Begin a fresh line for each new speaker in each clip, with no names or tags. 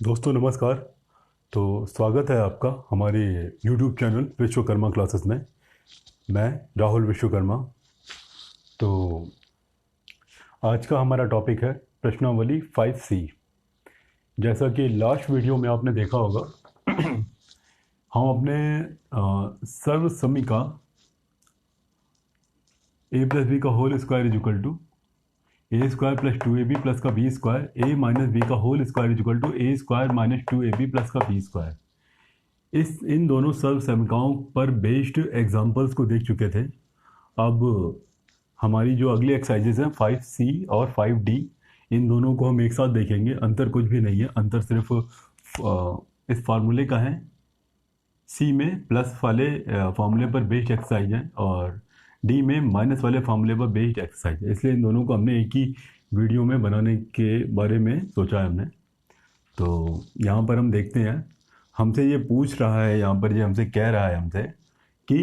दोस्तों नमस्कार। तो स्वागत है आपका हमारे YouTube चैनल विश्वकर्मा क्लासेस में। मैं राहुल विश्वकर्मा। तो आज का हमारा टॉपिक है प्रश्नावली 5C। जैसा कि लास्ट वीडियो में आपने देखा होगा हम अपने सर्व समीका a प्लस बी का whole square is equal to A square plus 2ab plus का B square a minus B का whole square is equal to A square minus 2ab plus का बी स्क्वायर, इन दोनों सर्व समीकरणों पर बेस्ड एग्जांपल्स को देख चुके थे। अब हमारी जो अगली एक्सरसाइजेज हैं 5C और 5D, इन दोनों को हम एक साथ देखेंगे। अंतर कुछ भी नहीं है, अंतर सिर्फ इस फार्मूले का है। C में प्लस वाले फार्मूले पर बेस्ड एक्सरसाइज है और D में माइनस वाले फार्मूले पर बेस्ड एक्सरसाइज है, इसलिए इन दोनों को हमने एक ही वीडियो में बनाने के बारे में सोचा है हमने। तो यहाँ पर हम देखते हैं, हमसे ये पूछ रहा है, यहाँ पर ये हमसे कह रहा है हमसे कि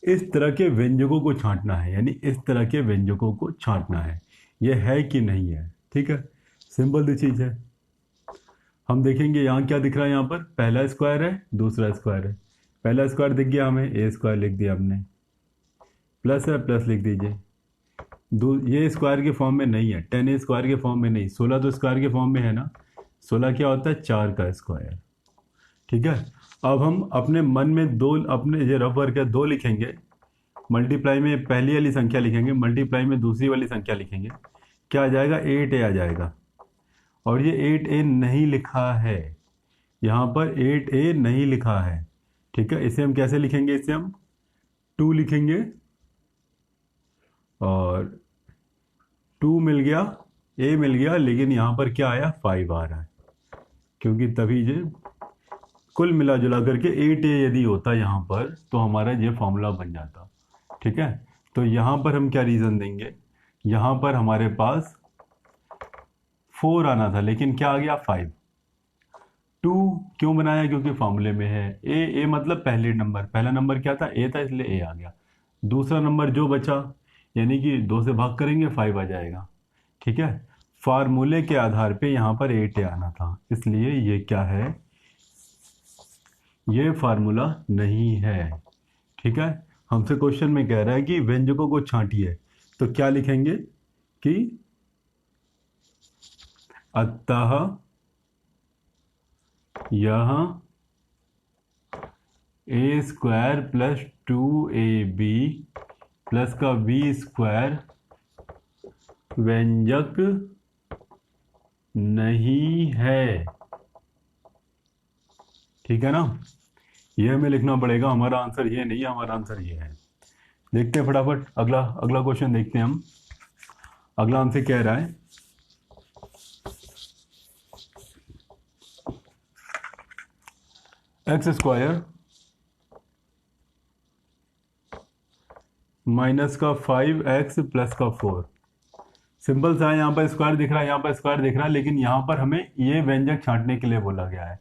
इस तरह के व्यंजकों को छांटना है, यानी इस तरह के व्यंजकों को छांटना है, ये है कि नहीं है। ठीक है, सिंपल सी चीज़ है। हम देखेंगे यहाँ क्या दिख रहा है, यहाँ पर पहला स्क्वायर है, दूसरा स्क्वायर है। पहला स्क्वायर दिख गया हमें, ए स्क्वायर लिख दिया हमने, प्लस है प्लस लिख दीजिए। ये स्क्वायर के फॉर्म में नहीं है, 10 स्क्वायर के फॉर्म में नहीं, 16 तो स्क्वायर के फॉर्म में है ना। 16 क्या होता है, 4 का स्क्वायर। ठीक है, अब हम अपने मन में दो, अपने जो रफ वर्क है, 2 लिखेंगे, मल्टीप्लाई में पहली वाली संख्या लिखेंगे, मल्टीप्लाई में दूसरी वाली संख्या लिखेंगे, क्या आ जाएगा, 8a आ जाएगा। और ये 8a नहीं लिखा है, यहाँ पर 8a नहीं लिखा है। ठीक है, इसे हम कैसे लिखेंगे, इसे हम 2 लिखेंगे और 2 मिल गया, a मिल गया, लेकिन यहाँ पर क्या आया, 5 आ रहा है, क्योंकि तभी जो कुल मिला जुला करके 8a यदि होता यहाँ पर तो हमारा ये फॉर्मूला बन जाता। ठीक है, तो यहाँ पर हम क्या रीज़न देंगे, यहाँ पर हमारे पास 4 आना था, लेकिन क्या आ गया, 5। 2 क्यों बनाया, क्योंकि फॉर्मूले में है। ए मतलब पहले नंबर, पहला नंबर क्या था, ए था, इसलिए ए आ गया। दूसरा नंबर जो बचा, यानी कि 2 से भाग करेंगे 5 आ जाएगा। ठीक है, फार्मूले के आधार पे यहाँ पर 8a आना था, इसलिए ये क्या है, ये फार्मूला नहीं है। ठीक है, हमसे क्वेश्चन में कह रहा है कि व्यंजकों को छांटिए, तो क्या लिखेंगे कि अतः यह ए स्क्वायर प्लस 2ab प्लस का बी स्क्वायर व्यंजक नहीं है। ठीक है ना, ये हमें लिखना पड़ेगा, हमारा आंसर ये नहीं है, हमारा आंसर ये है। देखते हैं फटाफट अगला अगला क्वेश्चन देखते हैं हम। अगला हमसे कह रहा है एक्स स्क्वायर माइनस का 5x प्लस का 4। सिंपल सा है, यहाँ पर स्क्वायर दिख रहा है, यहाँ पर स्क्वायर दिख रहा है, लेकिन यहाँ पर हमें ये व्यंजक छांटने के लिए बोला गया है।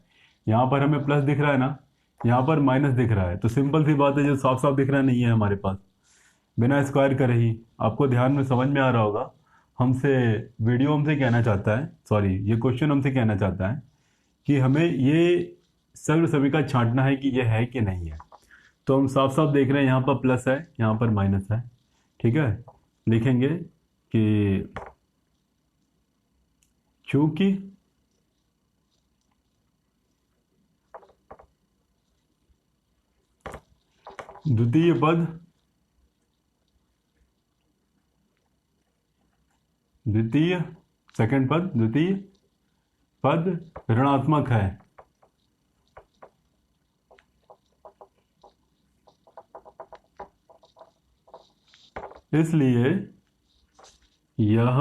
यहाँ पर हमें प्लस दिख रहा है ना, यहाँ पर माइनस दिख रहा है, तो सिंपल सी बात है, जो साफ साफ दिख रहा नहीं है हमारे पास, बिना स्क्वायर करे ही आपको ध्यान में समझ में आ रहा होगा। हमसे वीडियो हमसे कहना चाहता है, सॉरी ये क्वेश्चन हमसे कहना चाहता है कि हमें ये सर्व समीकरण छांटना है कि ये है कि नहीं है। तो हम साफ साफ देख रहे हैं, यहाँ पर प्लस है, यहाँ पर माइनस है। ठीक है, लिखेंगे कि चूंकि द्वितीय पद द्वितीय पद ऋणात्मक है, इसलिए यह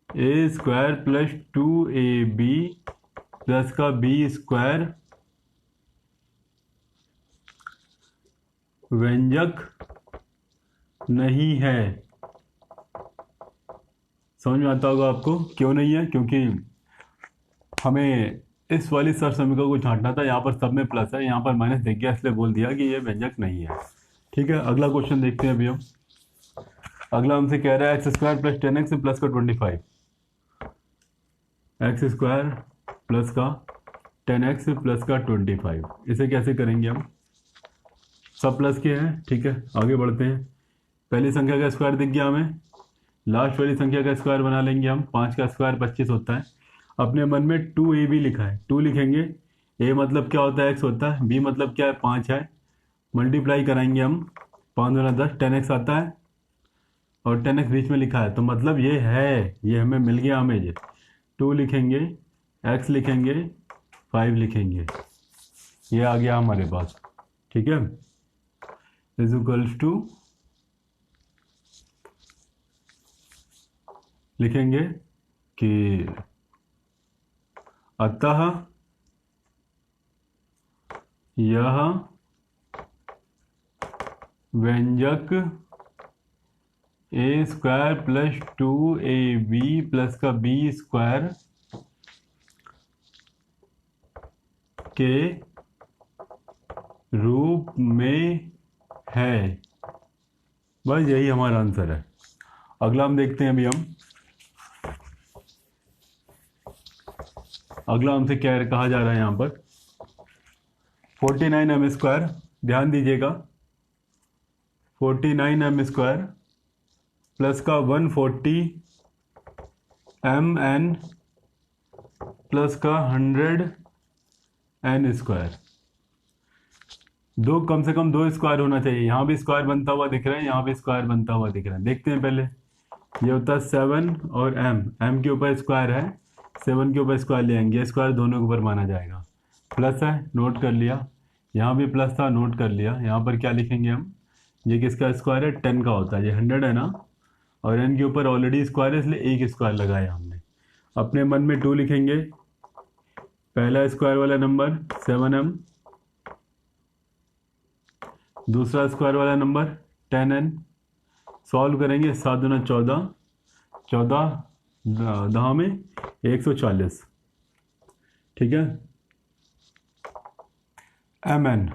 ए स्क्वायर प्लस 2ab प्लस का बी स्क्वायर व्यंजक नहीं है। समझ में आता होगा आपको, क्यों नहीं है, क्योंकि हमें इस वाली सर्व समीकरण को छांटना था, यहाँ पर सब में प्लस है, यहाँ पर माइनस दिख गया, इसलिए बोल दिया कि ये व्यंजक नहीं है। ठीक है, अगला क्वेश्चन देखते हैं अभी हम। अगला हमसे कह रहा है x square plus 10x plus का 25। एक्स स्क्वायर प्लस का 10x प्लस का 25। इसे कैसे करेंगे हम? सब प्लस के हैं, ठीक है, आगे बढ़ते हैं। पहली संख्या का स्क्वायर दिख गया हमें, लास्ट वाली संख्या का स्क्वायर बना लेंगे हम। 5 का स्क्वायर 25 होता है। अपने मन में 2ab लिखा है, 2 लिखेंगे। a मतलब क्या होता है? x होता है। b मतलब क्या है? 5 है। मल्टीप्लाई कराएंगे हम, 5 दूना 10, 10x आता है और 10x बीच में लिखा है, तो मतलब ये है, ये हमें मिल गया। हमें ये 2 लिखेंगे, x लिखेंगे, 5 लिखेंगे, ये आ गया हमारे पास, ठीक है। इज इक्वल्स टू लिखेंगे कि अतः यह व्यंजक ए स्क्वायर प्लस 2ab प्लस का बी स्क्वायर के रूप में है। बस यही हमारा आंसर है। अगला हम देखते हैं। अभी हम अगला हमसे क्या कहा जा रहा है यहाँ पर? 49m स्क्वायर, ध्यान दीजिएगा, 49m स्क्वायर प्लस का 140mn प्लस का 100n स्क्वायर। दो, कम से कम 2 स्क्वायर होना चाहिए। यहाँ भी स्क्वायर बनता हुआ दिख रहा है, यहाँ भी स्क्वायर बनता हुआ दिख रहा है। देखते हैं पहले। ये होता है 7 और m के ऊपर स्क्वायर है, 7 के ऊपर स्क्वायर ले आएंगे, स्क्वायर दोनों के ऊपर माना जाएगा। प्लस है, नोट कर लिया। यहाँ भी प्लस था, नोट कर लिया। यहाँ पर क्या लिखेंगे हम? ये किसका स्क्वायर है? 10 का होता है। ये 100 है ना, और n के ऊपर ऑलरेडी स्क्वायर है, इसलिए एक स्क्वायर लगाया हमने। अपने मन में 2 लिखेंगे। पहला स्क्वायर वाला नंबर 7m, दूसरा स्क्वायर वाला नंबर 10n। सॉल्व करेंगे, 7 दूना 14, 14 दहा में 140, ठीक है। mn,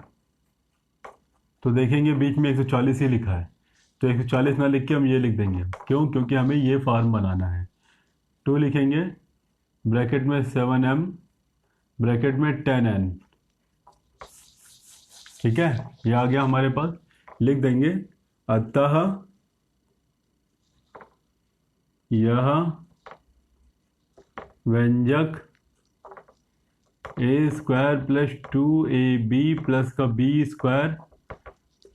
तो देखेंगे बीच में 140 ही लिखा है, तो 140 ना लिख के हम ये लिख देंगे। क्यों? क्योंकि हमें ये फॉर्म बनाना है। 2 लिखेंगे, ब्रैकेट में 7m, ब्रैकेट में 10n, ठीक है। ये आ गया हमारे पास। लिख देंगे अतः यह व्यंजक ए स्क्वायर प्लस 2ab प्लस का बी स्क्वायर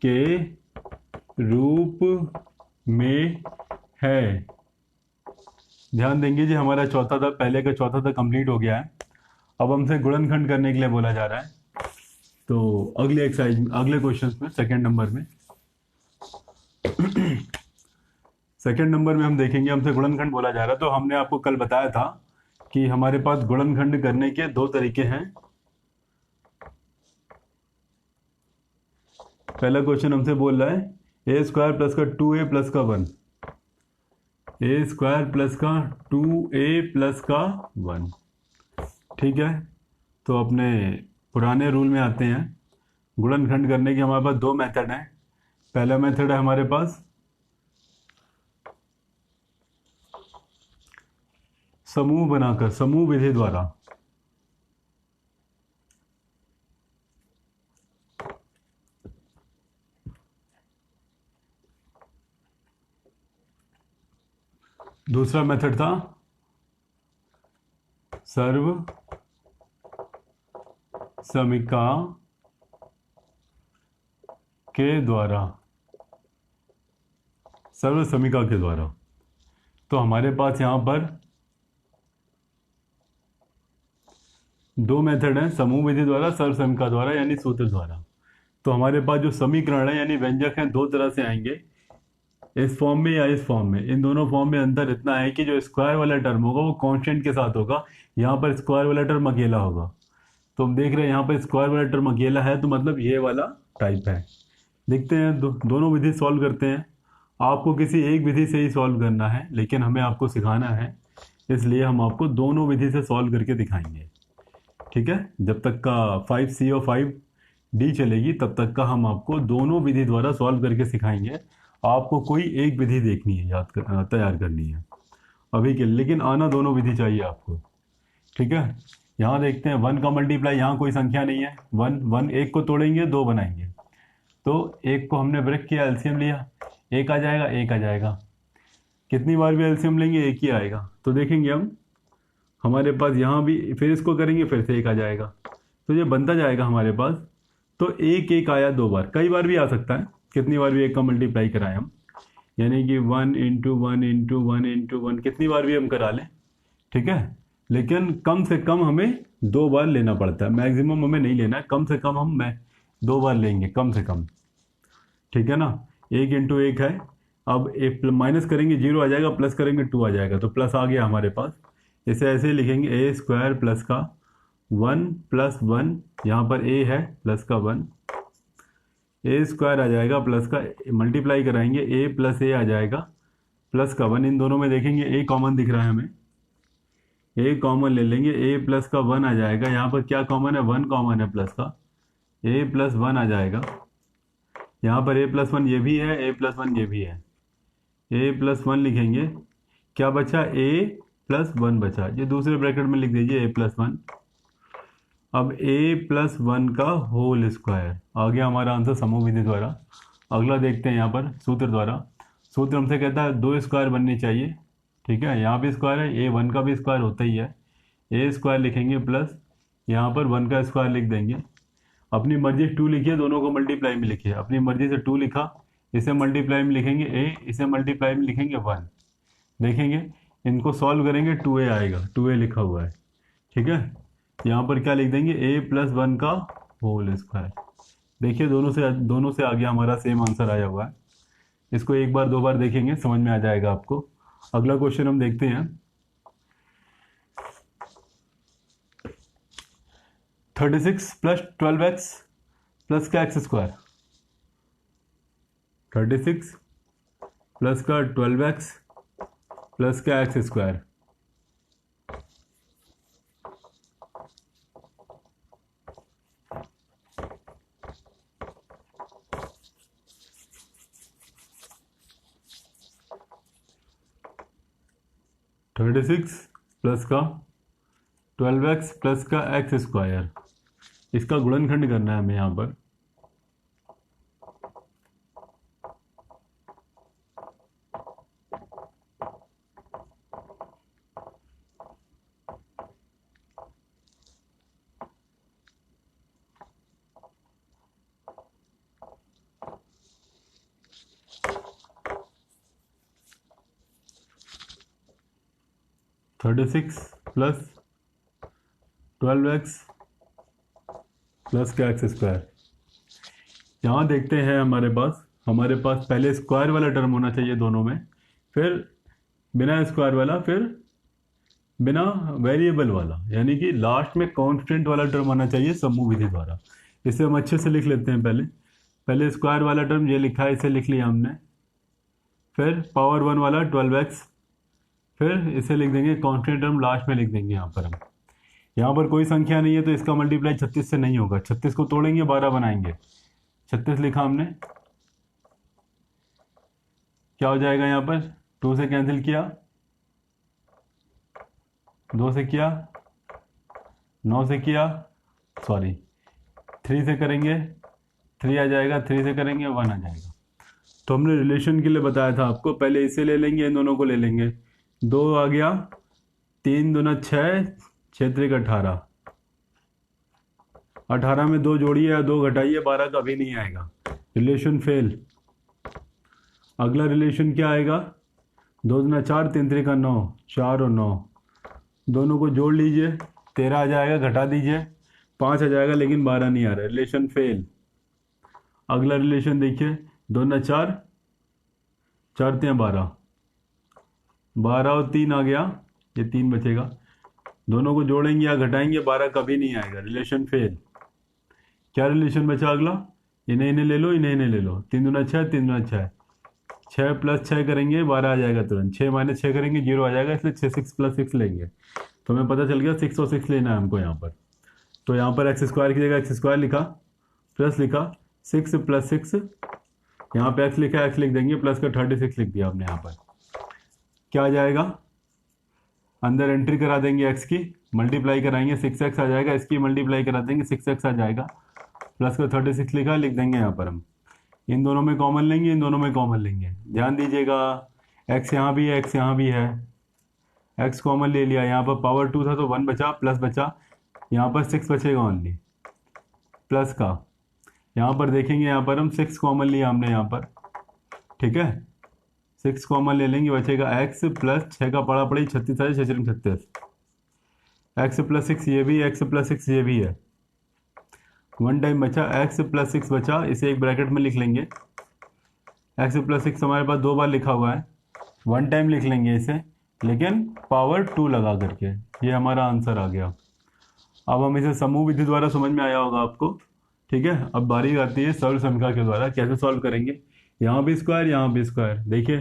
के रूप में है। ध्यान देंगे जी, हमारा चौथा था, पहले का चौथा था कंप्लीट हो गया है। अब हमसे गुणनखंड करने के लिए बोला जा रहा है। तो अगले एक्सरसाइज में, अगले क्वेश्चन में, सेकंड नंबर में सेकंड नंबर में हम देखेंगे, हमसे गुणनखंड बोला जा रहा है। तो हमने आपको कल बताया था कि हमारे पास गुणनखंड करने के 2 तरीके हैं। पहला क्वेश्चन हमसे बोल रहा है ए स्क्वायर प्लस का 2a प्लस का 1, ए स्क्वायर प्लस का 2a प्लस का 1, ठीक है। तो अपने पुराने रूल में आते हैं। गुणनखंड करने के हमारे पास 2 मेथड हैं। पहला मेथड है हमारे पास समूह बनाकर, समूह विधि द्वारा। दूसरा मेथड था सर्व समीका के द्वारा, सर्व समीका के द्वारा। तो हमारे पास यहाँ पर 2 मेथड हैं, समूह विधि द्वारा, सर्व समीका द्वारा, यानी सूत्र द्वारा। तो हमारे पास जो समीकरण है यानी व्यंजक हैं, 2 तरह से आएंगे, इस फॉर्म में या इस फॉर्म में। इन दोनों फॉर्म में अंतर इतना है कि जो स्क्वायर वाला टर्म होगा वो कांस्टेंट के साथ होगा, यहाँ पर स्क्वायर वाला टर्म अकेला होगा। तो हम देख रहे हैं यहाँ पर स्क्वायर वाला टर्म अकेला है, तो मतलब ये वाला टाइप है। देखते हैं, दोनों विधि सॉल्व करते हैं। आपको किसी एक विधि से ही सॉल्व करना है, लेकिन हमें आपको सिखाना है, इसलिए हम आपको दोनों विधि से सॉल्व करके दिखाएंगे, ठीक है। जब तक का 5C और 5D चलेगी तब तक का हम आपको दोनों विधि द्वारा सॉल्व करके सिखाएंगे। आपको कोई एक विधि देखनी है, तैयार करनी है अभी के, लेकिन आना दोनों विधि चाहिए आपको। ठीक है। यहाँ देखते हैं 1 का मल्टीप्लाई, यहाँ कोई संख्या नहीं है, 1 1 एक को तोड़ेंगे 2 बनाएंगे, तो एक को हमने ब्रेक किया, एलसीएम लिया, एक आ जाएगा एक आ जाएगा। कितनी बार भी एलसीएम लेंगे एक ही आएगा। तो देखेंगे हम हमारे पास यहाँ भी फिर इसको करेंगे फिर से एक आ जाएगा, तो ये बनता जाएगा हमारे पास। तो एक एक आया 2 बार, कई बार भी आ सकता है, कितनी बार भी एक का मल्टीप्लाई कराएं हम, यानी कि 1 इंटू 1 इंटू 1 इंटू 1 कितनी बार भी हम करा लें, ठीक है। लेकिन कम से कम हमें 2 बार लेना पड़ता है, मैक्सिमम हमें नहीं लेना है, कम से कम हम 2 बार लेंगे कम से कम, ठीक है ना। 1 इंटू 1 है, अब एक माइनस करेंगे 0 आ जाएगा, प्लस करेंगे 2 आ जाएगा, तो प्लस आ गया हमारे पास। इसे ऐसे लिखेंगे ए स्क्वायर प्लस का 1 प्लस 1, यहाँ पर ए है प्लस का 1, ए स्क्वायर आ जाएगा प्लस का, मल्टीप्लाई कराएंगे ए प्लस ए आ जाएगा प्लस का 1। इन दोनों में देखेंगे ए कॉमन दिख रहा है हमें, ए कॉमन ले लेंगे, ए प्लस का 1 आ जाएगा, यहाँ पर क्या कॉमन है 1 कॉमन है प्लस का, ए प्लस 1 आ जाएगा, यहाँ पर ए प्लस 1 ये भी है, ए प्लस 1 ये भी है, ए प्लस 1 लिखेंगे, क्या बचा ए प्लस 1 बचा, ये दूसरे ब्रैकेट में लिख दीजिए ए प्लस 1। अब ए प्लस 1 का होल स्क्वायर आ गया हमारा आंसर समूह विधि द्वारा। अगला देखते हैं यहाँ पर सूत्र द्वारा। सूत्र हमसे कहता है 2 स्क्वायर बनने चाहिए, ठीक है, यहाँ भी स्क्वायर है, ए 1 का भी स्क्वायर होता ही है, ए स्क्वायर लिखेंगे प्लस यहाँ पर 1 का स्क्वायर लिख देंगे, अपनी मर्जी से 2 लिखिए, दोनों को मल्टीप्लाई में लिखिए, अपनी मर्जी से 2 लिखा, इसे मल्टीप्लाई में लिखेंगे ए, इसे मल्टीप्लाई में लिखेंगे 1, देखेंगे इनको सॉल्व करेंगे 2a आएगा, 2a लिखा हुआ है, ठीक है। यहाँ पर क्या लिख देंगे a प्लस 1 का होल स्क्वायर, देखिए दोनों से आ गया हमारा सेम आंसर आया हुआ है। इसको एक बार 2 बार देखेंगे समझ में आ जाएगा आपको। अगला क्वेश्चन हम देखते हैं 36 प्लस 12x प्लस का एक्स स्क्वायर, 36 प्लस का 12x प्लस का x square, thirty six plus का 12x प्लस का एक्स स्क्वायर, इसका गुणनखंड करना है हमें यहाँ पर। Thirty six plus 12x plus का एक्स स्क्वायर, यहाँ देखते हैं हमारे पास पहले स्क्वायर वाला टर्म होना चाहिए दोनों में, फिर बिना स्क्वायर वाला, फिर बिना वेरिएबल वाला, यानी कि लास्ट में कांस्टेंट वाला टर्म आना चाहिए समूह विधि द्वारा। इसे हम अच्छे से लिख लेते हैं, पहले स्क्वायर वाला टर्म ये लिखा है, इसे लिख लिया हमने, फिर पावर 1 वाला 12x, फिर इसे लिख देंगे कांस्टेंट टर्म लास्ट में लिख देंगे। यहाँ पर हम यहाँ पर कोई संख्या नहीं है तो इसका मल्टीप्लाई 36 से नहीं होगा, 36 को तोड़ेंगे 12 बनाएंगे, 36 लिखा हमने, क्या हो जाएगा यहाँ पर 2 से कैंसिल किया, 2 से किया, 9 से किया, सॉरी 3 से करेंगे 3 आ जाएगा, 3 से करेंगे 1 आ जाएगा। तो हमने रिलेशन के लिए बताया था आपको, पहले इसे ले लेंगे, इन दोनों को ले लेंगे, 2 आ गया, 3 दूना 6, 6 त्रिक 18, 18 में 2 जोड़िए या 2 घटाइए, 12 कभी नहीं आएगा, रिलेशन फेल। अगला रिलेशन क्या आएगा, 2 दूना 4, 3 त्रिक 9, 4 और 9, दोनों को जोड़ लीजिए, 13 आ जाएगा, घटा दीजिए 5 आ जाएगा, लेकिन 12 नहीं आ रहा, रिलेशन फेल। अगला रिलेशन देखिए, 2 दूना 4, 4 तिया 12, 12 और 3 आ गया, ये 3 बचेगा, दोनों को जोड़ेंगे या घटाएंगे, 12 कभी नहीं आएगा, रिलेशन फेल। क्या रिलेशन बचा अगला, इन्हें ले लो, इन्हें ले लो, 3 दूना 6, 3 दूना 6, 6 प्लस 6 करेंगे 12 आ जाएगा तुरंत, 6 माइनस 6 करेंगे 0 आ जाएगा, इसलिए 6 प्लस 6 लेंगे, तो हमें पता चल गया 6 और 6 लेना है हमको यहाँ पर। तो यहाँ पर एक्स स्क्वायर की जगह एक्स स्क्वायर लिखा, प्लस लिखा 6 प्लस 6, यहाँ पे एक्स लिखा, एक्स लिख देंगे, प्लस का 36 लिख दिया हमने। यहाँ पर क्या आ जाएगा, अंदर एंट्री करा देंगे एक्स की, मल्टीप्लाई कराएंगे 6x आ जाएगा, इसकी मल्टीप्लाई करा देंगे 6x आ जाएगा, प्लस का 36 लिखा लिख देंगे यहाँ पर हम। इन दोनों में कॉमन लेंगे, इन दोनों में कॉमन लेंगे, ध्यान दीजिएगा x यहाँ भी है, x यहाँ भी है, x कॉमन ले लिया, यहाँ पर पावर 2 था तो 1 बचा, प्लस बचा, यहाँ पर 6 बचेगा ओनली प्लस का। यहाँ पर देखेंगे, यहाँ पर हम 6 कॉमन लिया हमने यहाँ पर, ठीक है, 6 कॉमन ले लेंगे, बचेगा x प्लस 6 का पड़ा पड़ी 36 है, 6 36, x प्लस 6 ये भी, x प्लस 6 ये भी है, 1 टाइम बचा, x प्लस 6 बचा, इसे एक ब्रैकेट में लिख लेंगे, x प्लस 6 हमारे पास 2 बार लिखा हुआ है, 1 टाइम लिख लेंगे इसे, लेकिन पावर 2 लगा करके, ये हमारा आंसर आ गया। अब हम इसे समूह विधि द्वारा समझ में आया होगा आपको, ठीक है। अब बारी आती है सरल संख्या के द्वारा कैसे सॉल्व करेंगे। यहाँ भी स्क्वायर, यहाँ भी स्क्वायर, देखिए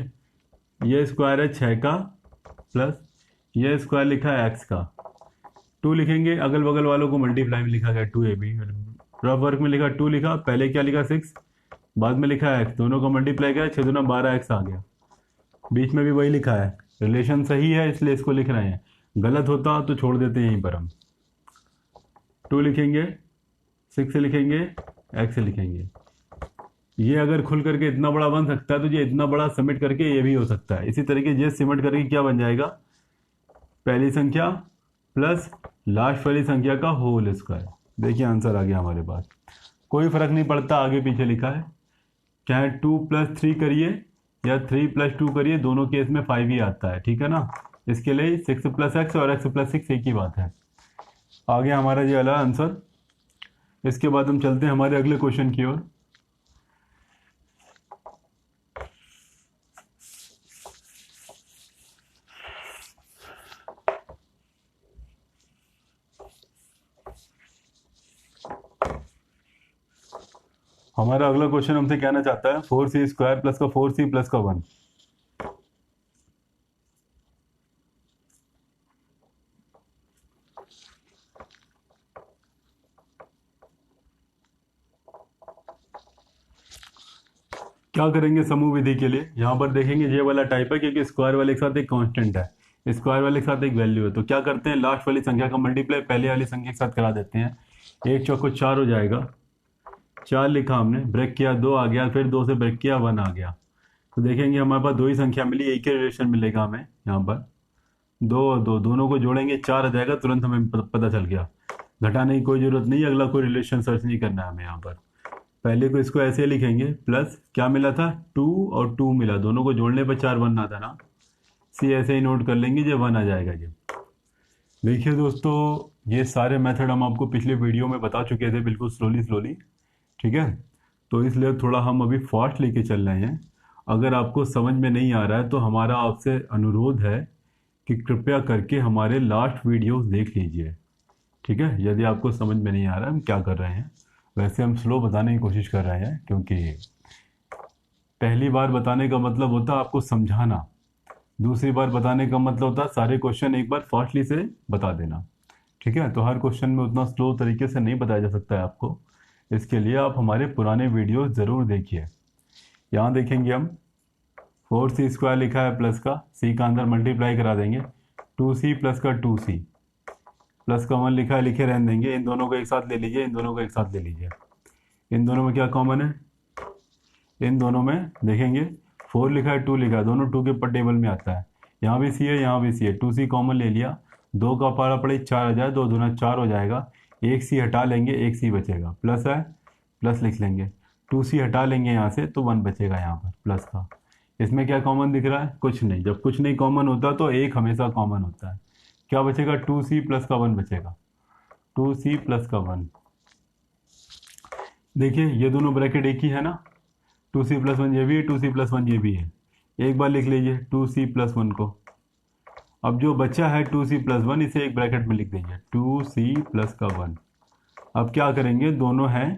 ये स्क्वायर है 6 का, प्लस ये स्क्वायर लिखा है x का, 2 लिखेंगे, अगल बगल वालों को मल्टीप्लाई में लिखा गया 2ab, रफ वर्क में लिखा 2 लिखा, पहले क्या लिखा 6, बाद में लिखा है x, दोनों को मल्टीप्लाई किया 6 दूना 12x आ गया, बीच में भी वही लिखा है, रिलेशन सही है इसलिए इसको लिख रहे हैं, गलत होता तो छोड़ देते हैं यहीं पर हम। 2 लिखेंगे, 6 लिखेंगे, x लिखेंगे, ये अगर खुल करके इतना बड़ा बन सकता है तो ये इतना बड़ा सिमट करके ये भी हो सकता है। इसी तरीके ये सिमट करके क्या बन जाएगा, पहली संख्या प्लस लास्ट वाली संख्या का होल स्क्वायर। देखिए आंसर आ गया हमारे पास, कोई फर्क नहीं पड़ता आगे पीछे लिखा है, चाहे 2 + 3 करिए या 3 + 2 करिए, दोनों केस में 5 ही आता है, ठीक है ना। इसके लिए 6 + x और x + 6 एक ही बात है। आ गया हमारा ये वाला आंसर। इसके बाद हम चलते हैं हमारे अगले क्वेश्चन की ओर। हमारा अगला क्वेश्चन हमसे कहना चाहता है 4c² प्लस का 4c प्लस का 1। क्या करेंगे समूह विधि के लिए, यहाँ पर देखेंगे ये वाला टाइप है क्योंकि स्क्वायर वाले के साथ एक कांस्टेंट है, स्क्वायर वाले के साथ एक वैल्यू है, तो क्या करते हैं लास्ट वाली संख्या का मल्टीप्लाई पहले वाली संख्या के साथ करा देते हैं। 1 चौको 4 हो जाएगा, 4 लिखा हमने, ब्रेक किया 2 आ गया, फिर 2 से ब्रेक किया 1 आ गया, तो देखेंगे हमारे पास 2 ही संख्या मिली, एक ही रिलेशन मिलेगा हमें यहाँ पर, 2 और 2 दोनों को जोड़ेंगे 4 आ जाएगा, तुरंत हमें पता चल गया, घटाने की कोई ज़रूरत नहीं, अगला कोई रिलेशन सर्च नहीं करना है हमें यहाँ पर। पहले को इसको ऐसे लिखेंगे, प्लस क्या मिला था 2 और 2 मिला, दोनों को जोड़ने पर 4 1 आता ना, सी ऐसे ही नोट कर लेंगे, जब 1 आ जाएगा ये। देखिए दोस्तों, ये सारे मेथड हम आपको पिछले वीडियो में बता चुके थे, बिल्कुल स्लोली, ठीक है, तो इसलिए थोड़ा हम अभी फास्ट लेके चल रहे हैं। अगर आपको समझ में नहीं आ रहा है तो हमारा आपसे अनुरोध है कि कृपया करके हमारे लास्ट वीडियो देख लीजिए, ठीक है। यदि आपको समझ में नहीं आ रहा है हम क्या कर रहे हैं, वैसे हम स्लो बताने की कोशिश कर रहे हैं, क्योंकि पहली बार बताने का मतलब होता है आपको समझाना, दूसरी बार बताने का मतलब होता है सारे क्वेश्चन एक बार फास्टली से बता देना, ठीक है। तो हर क्वेश्चन में उतना स्लो तरीके से नहीं बताया जा सकता है आपको, इसके लिए आप हमारे पुराने वीडियो ज़रूर देखिए। यहाँ देखेंगे हम 4c² लिखा है प्लस का, c का अंदर मल्टीप्लाई करा देंगे, 2c प्लस का 2c प्लस का 1 लिखा है, लिखे रहने देंगे, इन दोनों को एक साथ ले लीजिए, इन दोनों को एक साथ ले लीजिए, इन दोनों में क्या कॉमन है, इन दोनों में देखेंगे 4 लिखा है 2 लिखा है, दोनों 2 के ऊपर टेबल में आता है, यहाँ भी c है यहाँ भी c है, 2c कॉमन ले लिया, 2 का पारा पड़े 4 आ जाए, 2 दूना 4 हो जाएगा, 1c हटा लेंगे, 1c बचेगा, प्लस है प्लस लिख लेंगे, 2c हटा लेंगे यहाँ से तो 1 बचेगा यहाँ पर प्लस का। इसमें क्या कॉमन दिख रहा है, कुछ नहीं, जब कुछ नहीं कॉमन होता तो एक हमेशा कॉमन होता है, क्या बचेगा 2c प्लस का 1 बचेगा, 2c प्लस का 1। देखिए ये दोनों ब्रैकेट एक ही है ना, 2c प्लस 1 ये भी है, 2c प्लस 1 ये भी है, एक बार लिख लीजिए 2c प्लस 1 को। अब जो बचा है 2c प्लस 1 इसे एक ब्रैकेट में लिख दीजिए, 2c प्लस का 1। अब क्या करेंगे, दोनों हैं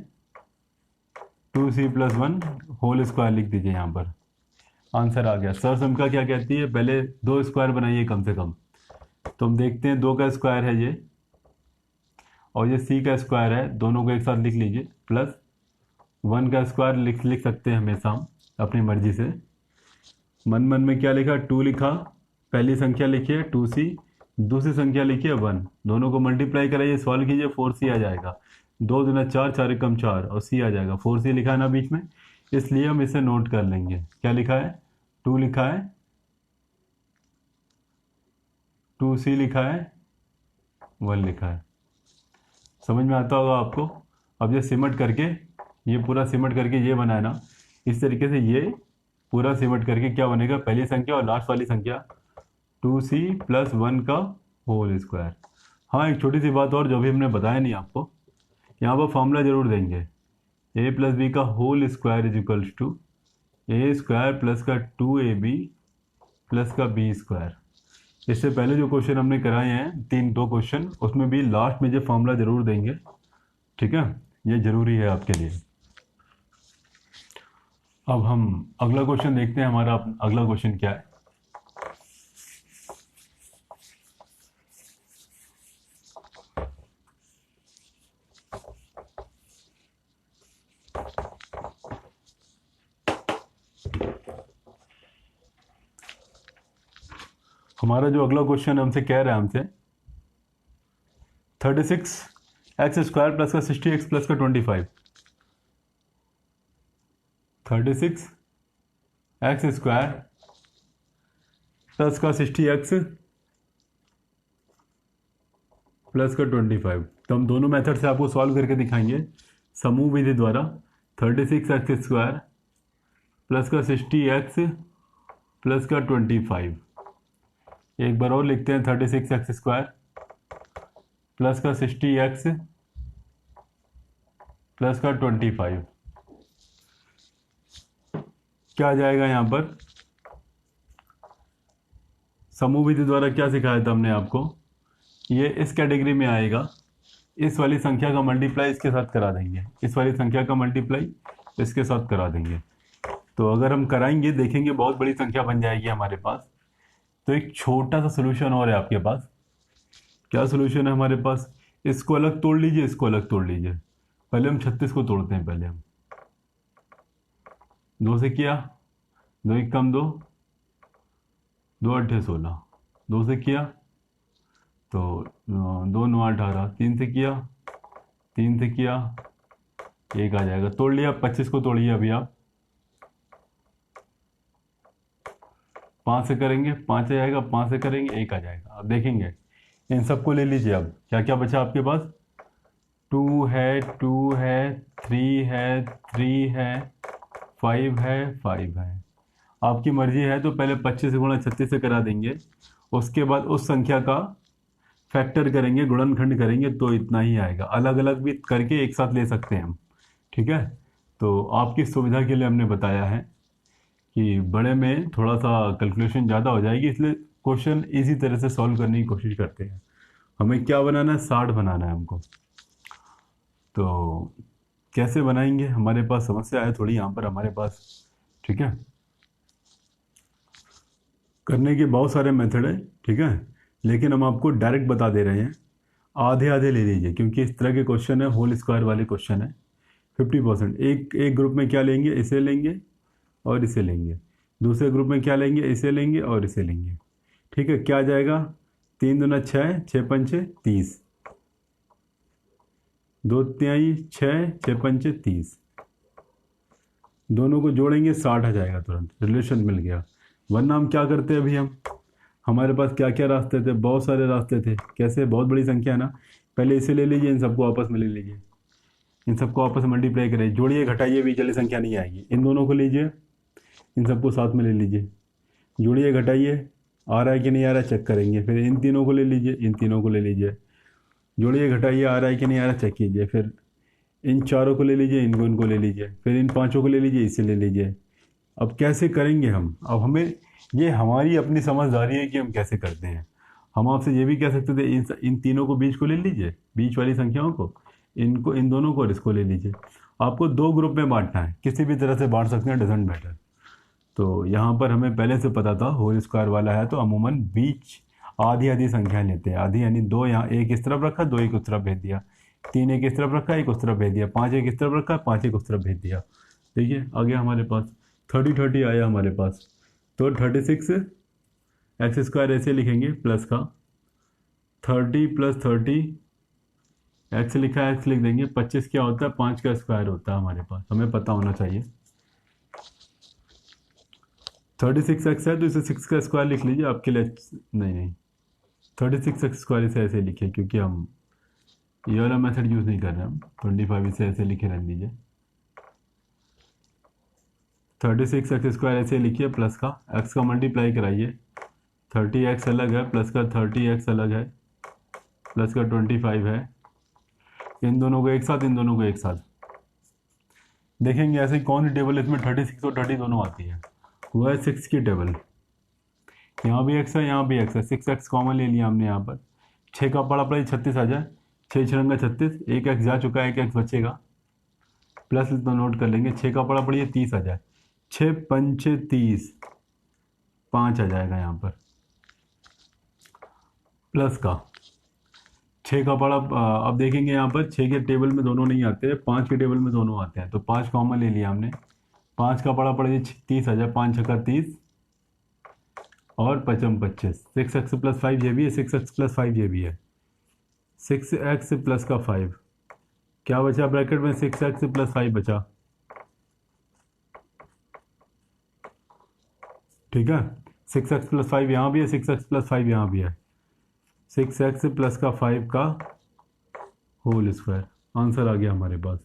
2c प्लस 1 होल स्क्वायर लिख दीजिए, यहाँ पर आंसर आ गया। सर संख्या क्या कहती है, पहले 2 स्क्वायर बनाइए कम से कम, तो हम देखते हैं 2 का स्क्वायर है ये, और ये c का स्क्वायर है, दोनों को एक साथ लिख लीजिए, प्लस 1 का स्क्वायर लिख सकते हैं हमेशा हम अपनी मर्जी से। मन में क्या लिखा, 2 लिखा, पहली संख्या लिखिए 2c, दूसरी संख्या लिखिए 1, दोनों को मल्टीप्लाई कराइए, सॉल्व कीजिए, 4c आ जाएगा। 2 दूना 4, 4 एकम 4 और c आ जाएगा। 4c लिखा है ना बीच में, इसलिए हम इसे नोट कर लेंगे। क्या लिखा है? 2 लिखा है, 2c लिखा है, 1 लिखा है। समझ में आता होगा आपको। अब ये सिमट करके, ये पूरा सिमट करके ये बनाए ना, इस तरीके से ये पूरा सिमट करके क्या बनेगा, पहली संख्या और लास्ट वाली संख्या 2c प्लस 1 का होल स्क्वायर। हाँ, एक छोटी सी बात और जो भी हमने बताया नहीं आपको, यहाँ पर फॉर्मूला जरूर देंगे। a प्लस बी का whole square is equals to A square plus का 2ab प्लस का बी स्क्वायर। इससे पहले जो क्वेश्चन हमने कराए हैं 2 क्वेश्चन, उसमें भी लास्ट में जो फॉर्मूला जरूर देंगे। ठीक है, ये जरूरी है आपके लिए। अब हम अगला क्वेश्चन देखते हैं। हमारा अगला क्वेश्चन क्या है? हमारा जो अगला क्वेश्चन हमसे कह रहा है, हमसे 36x स्क्वायर प्लस का 60x प्लस का 25। 36x स्क्वायर प्लस का 60x प्लस का 25। तो हम दोनों मेथड से आपको सॉल्व करके दिखाएंगे समूह विधि द्वारा। 36x स्क्वायर प्लस का 60x प्लस का 25। एक बार और लिखते हैं, 36x स्क्वायर प्लस का 60x प्लस का 25। क्या आ जाएगा यहाँ पर? समूह विधि द्वारा क्या सिखाया था हमने आपको, ये इस कैटेगरी में आएगा। इस वाली संख्या का मल्टीप्लाई इसके साथ करा देंगे, इस वाली संख्या का मल्टीप्लाई इसके साथ करा देंगे। तो अगर हम कराएंगे, देखेंगे बहुत बड़ी संख्या बन जाएगी हमारे पास। तो एक छोटा सा सोल्यूशन और है आपके पास। क्या सोल्यूशन है हमारे पास? इसको अलग तोड़ लीजिए, इसको अलग तोड़ लीजिए। पहले हम 36 को तोड़ते हैं। पहले हम 2 से किया, 2 एक कम 2, 2 8 16। 2 से किया तो 2 9 18। 3 से किया, 3 से किया, 1 आ जाएगा। तोड़ लिया। 25 को तोड़िए अभी आप। 5 से करेंगे, 5 आ जाएगा। 5 से करेंगे, 1 आ जाएगा। अब देखेंगे, इन सबको ले लीजिए। अब क्या क्या बचा आपके पास? 2 है, 2 है, 3 है, 3 है, 5 है, 5 है। आपकी मर्जी है तो पहले 25 गुणा 36 से करा देंगे, उसके बाद उस संख्या का फैक्टर करेंगे, गुणनखंड करेंगे, तो इतना ही आएगा। अलग अलग भी करके एक साथ ले सकते हैं हम। ठीक है, तो आपकी सुविधा के लिए हमने बताया है कि बड़े में थोड़ा सा कैलकुलेशन ज़्यादा हो जाएगी, इसलिए क्वेश्चन इसी तरह से सॉल्व करने की कोशिश करते हैं। हमें क्या बनाना है? 60 बनाना है हमको। तो कैसे बनाएंगे? हमारे पास समस्या है थोड़ी यहाँ पर हमारे पास। ठीक है, करने के बहुत सारे मेथड है। ठीक है, लेकिन हम आपको डायरेक्ट बता दे रहे हैं, आधे आधे ले लीजिए, क्योंकि इस तरह के क्वेश्चन है, होल स्क्वायर वाले क्वेश्चन है। 50%। एक ग्रुप में क्या लेंगे? इसे लेंगे और इसे लेंगे। दूसरे ग्रुप में क्या लेंगे? इसे लेंगे और इसे लेंगे। ठीक है, क्या आ जाएगा? 3 दूना 6, 6 पंचे 30, 2 तिहाई 6, 6 पंचे 30। दोनों को जोड़ेंगे, 60 आ जाएगा। तुरंत रिलेशन मिल गया। वरना हम क्या करते हैं अभी, हमारे पास क्या क्या रास्ते थे? बहुत सारे रास्ते थे। कैसे? बहुत बड़ी संख्या है ना। पहले इसे ले लीजिए, इन सबको आपस में ले लीजिए, इन सबको आपस में मल्टीप्लाई करिए, जोड़िए घटाइए, बीच वाली संख्या नहीं आएगी। इन दोनों को लीजिए, इन सबको साथ में ले लीजिए, जोड़िए घटाइए, आ रहा है कि नहीं आ रहा है चेक करेंगे। फिर इन तीनों को ले लीजिए, इन तीनों को ले लीजिए, जोड़िए घटाइए, आ रहा है कि नहीं आ रहा है चेक कीजिए। फिर इन चारों को ले लीजिए, इनको ले लीजिए, फिर इन 5 को ले लीजिए, इसे ले लीजिए। अब कैसे करेंगे हम? अब हमें ये हमारी अपनी समझदारी है कि हम कैसे करते हैं। हम आपसे ये भी कह सकते थे, इन तीनों को बीच को ले लीजिए, बीच वाली संख्याओं को, इनको, इन दोनों को और इसको ले लीजिए। आपको 2 ग्रुप में बांटना है, किसी भी तरह से बांट सकते हैं, डजंट मैटर। तो यहाँ पर हमें पहले से पता था होल स्क्वायर वाला है, तो अमूमन बीच आधी आधी संख्या लेते हैं। आधी यानी 2 यहाँ एक इस तरफ रखा, 2 एक उस तरफ भेज दिया, 3 एक इस तरफ रखा, 1 उस तरफ भेज दिया, 5 एक इस तरफ रखा, 5 एक उस तरफ भेज दिया। देखिए आ गया हमारे पास 30 आया हमारे पास। तो 36 एक्स स्क्वायर ऐसे लिखेंगे, प्लस का 30 प्लस 30 एक्स लिखा है, एक्स लिख देंगे। 25 क्या होता है, 5 का स्क्वायर होता है हमारे पास, हमें पता होना चाहिए। 36 एक्स है तो इसे 6 का स्क्वायर लिख लीजिए आपके लिए। नहीं नहीं, 36 एक्स स्क्वायर इसे ऐसे लिखिए, क्योंकि हम ये वाला मेथड यूज़ नहीं कर रहे, हम 25 इसे ऐसे लिखे रहने दीजिए। 36 एक्स स्क्वायर ऐसे लिखिए, प्लस का एक्स का मल्टीप्लाई कराइए। 30 एक्स अलग है, प्लस का 30 एक्स अलग है, प्लस का 25 है। इन दोनों को एक साथ, इन दोनों को एक साथ देखेंगे। ऐसे कौन सी टेबल इसमें 36 और 30 दोनों आती है, वो है 6 की टेबल। यहाँ भी एक्स है, यहाँ भी एक्स है, 6 एक्स कॉमन ले लिया हमने यहाँ पर। 6 का पड़ा पड़ा 36 आ जाए, 6 छंगा 36, एक एक्स जा चुका है, एक एक्स बचेगा, प्लस तो नोट कर लेंगे। 6 का पड़ा पड़ी 30 आ जाए, 6 पंचे 30, 5 आ जाएगा यहाँ पर, प्लस का 6 का पड़ा। अब देखेंगे यहाँ पर 6 के टेबल में दोनों नहीं आते, 5 के टेबल में दोनों आते हैं, तो 5 कॉमन ले लिया हमने। 5 का पड़ा पड़ा 30 आ जाए, 5 छक्का 30 और 5 25। 6 एक्स प्लस 5 ये भी है, 6 एक्स प्लस 5 ये भी है। 6 एक्स प्लस का 5 क्या बचा ब्रैकेट में, 6 एक्स प्लस 5 बचा, ठीक है। 6 एक्स प्लस 5 यहाँ भी है, 6 एक्स प्लस 5 यहाँ भी है। 6 एक्स प्लस का 5 का होल स्क्वायर आंसर आ गया हमारे पास।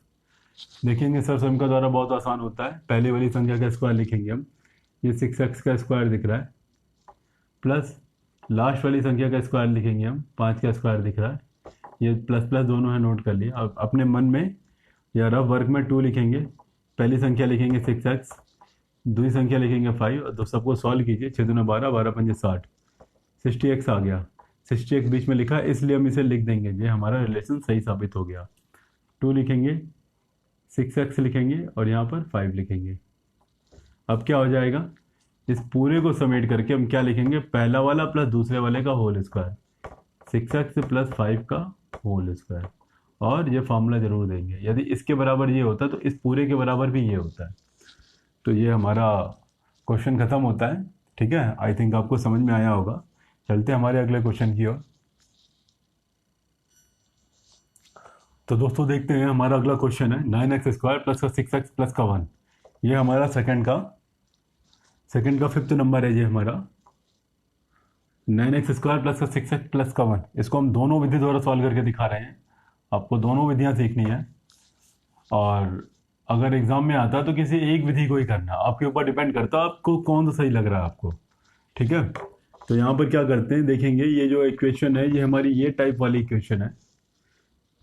देखेंगे सर स्वयं का द्वारा बहुत आसान होता है। पहले वाली संख्या का स्क्वायर लिखेंगे हम, ये 6 एक्स का स्क्वायर दिख रहा है, प्लस लास्ट वाली संख्या का स्क्वायर लिखेंगे हम, 5 का स्क्वायर दिख रहा है, ये प्लस प्लस दोनों है, नोट कर लिया। अब अपने मन में या रफ वर्क में 2 लिखेंगे, पहली संख्या लिखेंगे 6 एक्स, दूसरी संख्या लिखेंगे 5, और तो सबको सॉल्व कीजिए। 6 दूना 12, 12 पंजे 60, 60 एक्स आ गया। 60 एक्स बीच में लिखा है, इसलिए हम इसे लिख देंगे, ये हमारा रिलेशन सही साबित हो गया। 2 लिखेंगे, 6 एक्स लिखेंगे और यहाँ पर 5 लिखेंगे। अब क्या हो जाएगा, इस पूरे को समेट करके हम क्या लिखेंगे, पहला वाला प्लस दूसरे वाले का होल स्क्वायर, 6 एक्स प्लस 5 का होल स्क्वायर, और ये फार्मूला जरूर देंगे। यदि इसके बराबर ये होता है तो इस पूरे के बराबर भी ये होता है। तो ये हमारा क्वेश्चन खत्म होता है, ठीक है। आई थिंक आपको समझ में आया होगा। चलते हैं हमारे अगले क्वेश्चन की ओर। तो दोस्तों देखते हैं, हमारा अगला क्वेश्चन है 9x स्क्वायर प्लस का 6x प्लस का 1। ये हमारा सेकंड का 5th नंबर है ये हमारा। 9x स्क्वायर प्लस का 6x प्लस का 1, इसको हम दोनों विधि द्वारा सॉल्व करके दिखा रहे हैं। आपको दोनों विधियां सीखनी है, और अगर एग्जाम में आता है तो किसी एक विधि को ही करना, आपके ऊपर डिपेंड करता है आपको कौन सा सही लग रहा है आपको, ठीक है। तो यहाँ पर क्या करते हैं, देखेंगे ये जो इक्वेशन है ये हमारी ये टाइप वाली इक्वेशन है।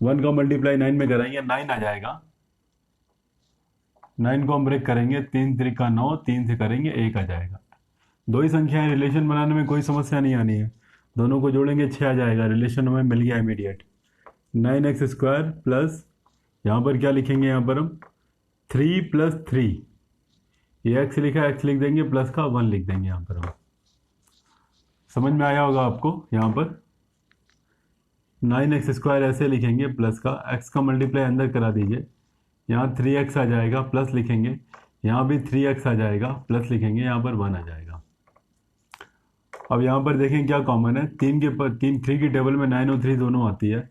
1 का मल्टीप्लाई 9 में कराएंगे, 9 आ जाएगा। 9 को हम ब्रेक करेंगे, 3 3 9, 3 से करेंगे 1 आ जाएगा। दो ही संख्याएं, रिलेशन बनाने में कोई समस्या नहीं आनी है, दोनों को जोड़ेंगे 6 आ जाएगा, रिलेशन हमें मिल गया इमीडिएट। 9x स्क्वायर प्लस, यहाँ पर क्या लिखेंगे, यहाँ पर हम 3 प्लस 3, ये x लिखा है, x लिख देंगे, प्लस का 1 लिख देंगे यहाँ पर हम। समझ में आया होगा आपको। यहाँ पर 9x स्क्वायर ऐसे लिखेंगे, प्लस का x का मल्टीप्लाई अंदर करा दीजिए, यहाँ 3x आ जाएगा, प्लस लिखेंगे, यहाँ भी 3x आ जाएगा, प्लस लिखेंगे, यहाँ पर 1 आ जाएगा। अब यहाँ पर देखें क्या कॉमन है, 3 की टेबल में 9 और 3 दोनों आती है,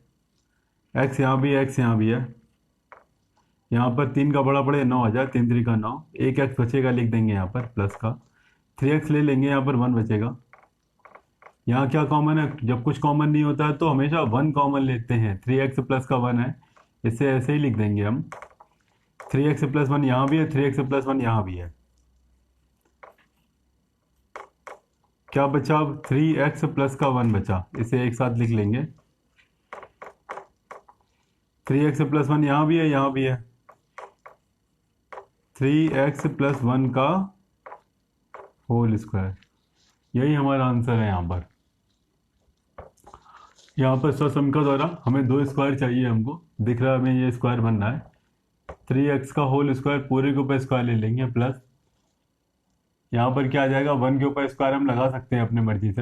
x यहाँ भी है, x यहाँ भी है। यहाँ पर 3 का बड़ा पड़े 9 आ जाए, 3 3 9, एक x बचेगा, लिख देंगे यहाँ पर प्लस का, 3x ले लेंगे, यहाँ पर 1 बचेगा। यहाँ क्या कॉमन है, जब कुछ कॉमन नहीं होता है तो हमेशा 1 कॉमन लेते हैं, 3x प्लस का 1 है, इसे ऐसे ही लिख देंगे हम। 3x प्लस 1 यहाँ भी है, 3x प्लस 1 यहाँ भी है। क्या बचा, अब 3x प्लस का 1 बचा, इसे एक साथ लिख लेंगे। 3x प्लस 1 यहाँ भी है, यहाँ भी है। 3x प्लस 1 का होल स्क्वायर, यही हमारा आंसर है। यहाँ पर ससमका द्वारा हमें 2 स्क्वायर चाहिए, हमको दिख रहा है हमें ये स्क्वायर बनना है। 3x का होल स्क्वायर पूरे के ऊपर स्क्वायर ले लेंगे, प्लस यहाँ पर क्या आ जाएगा, 1 के ऊपर स्क्वायर हम लगा सकते हैं अपने मर्जी से।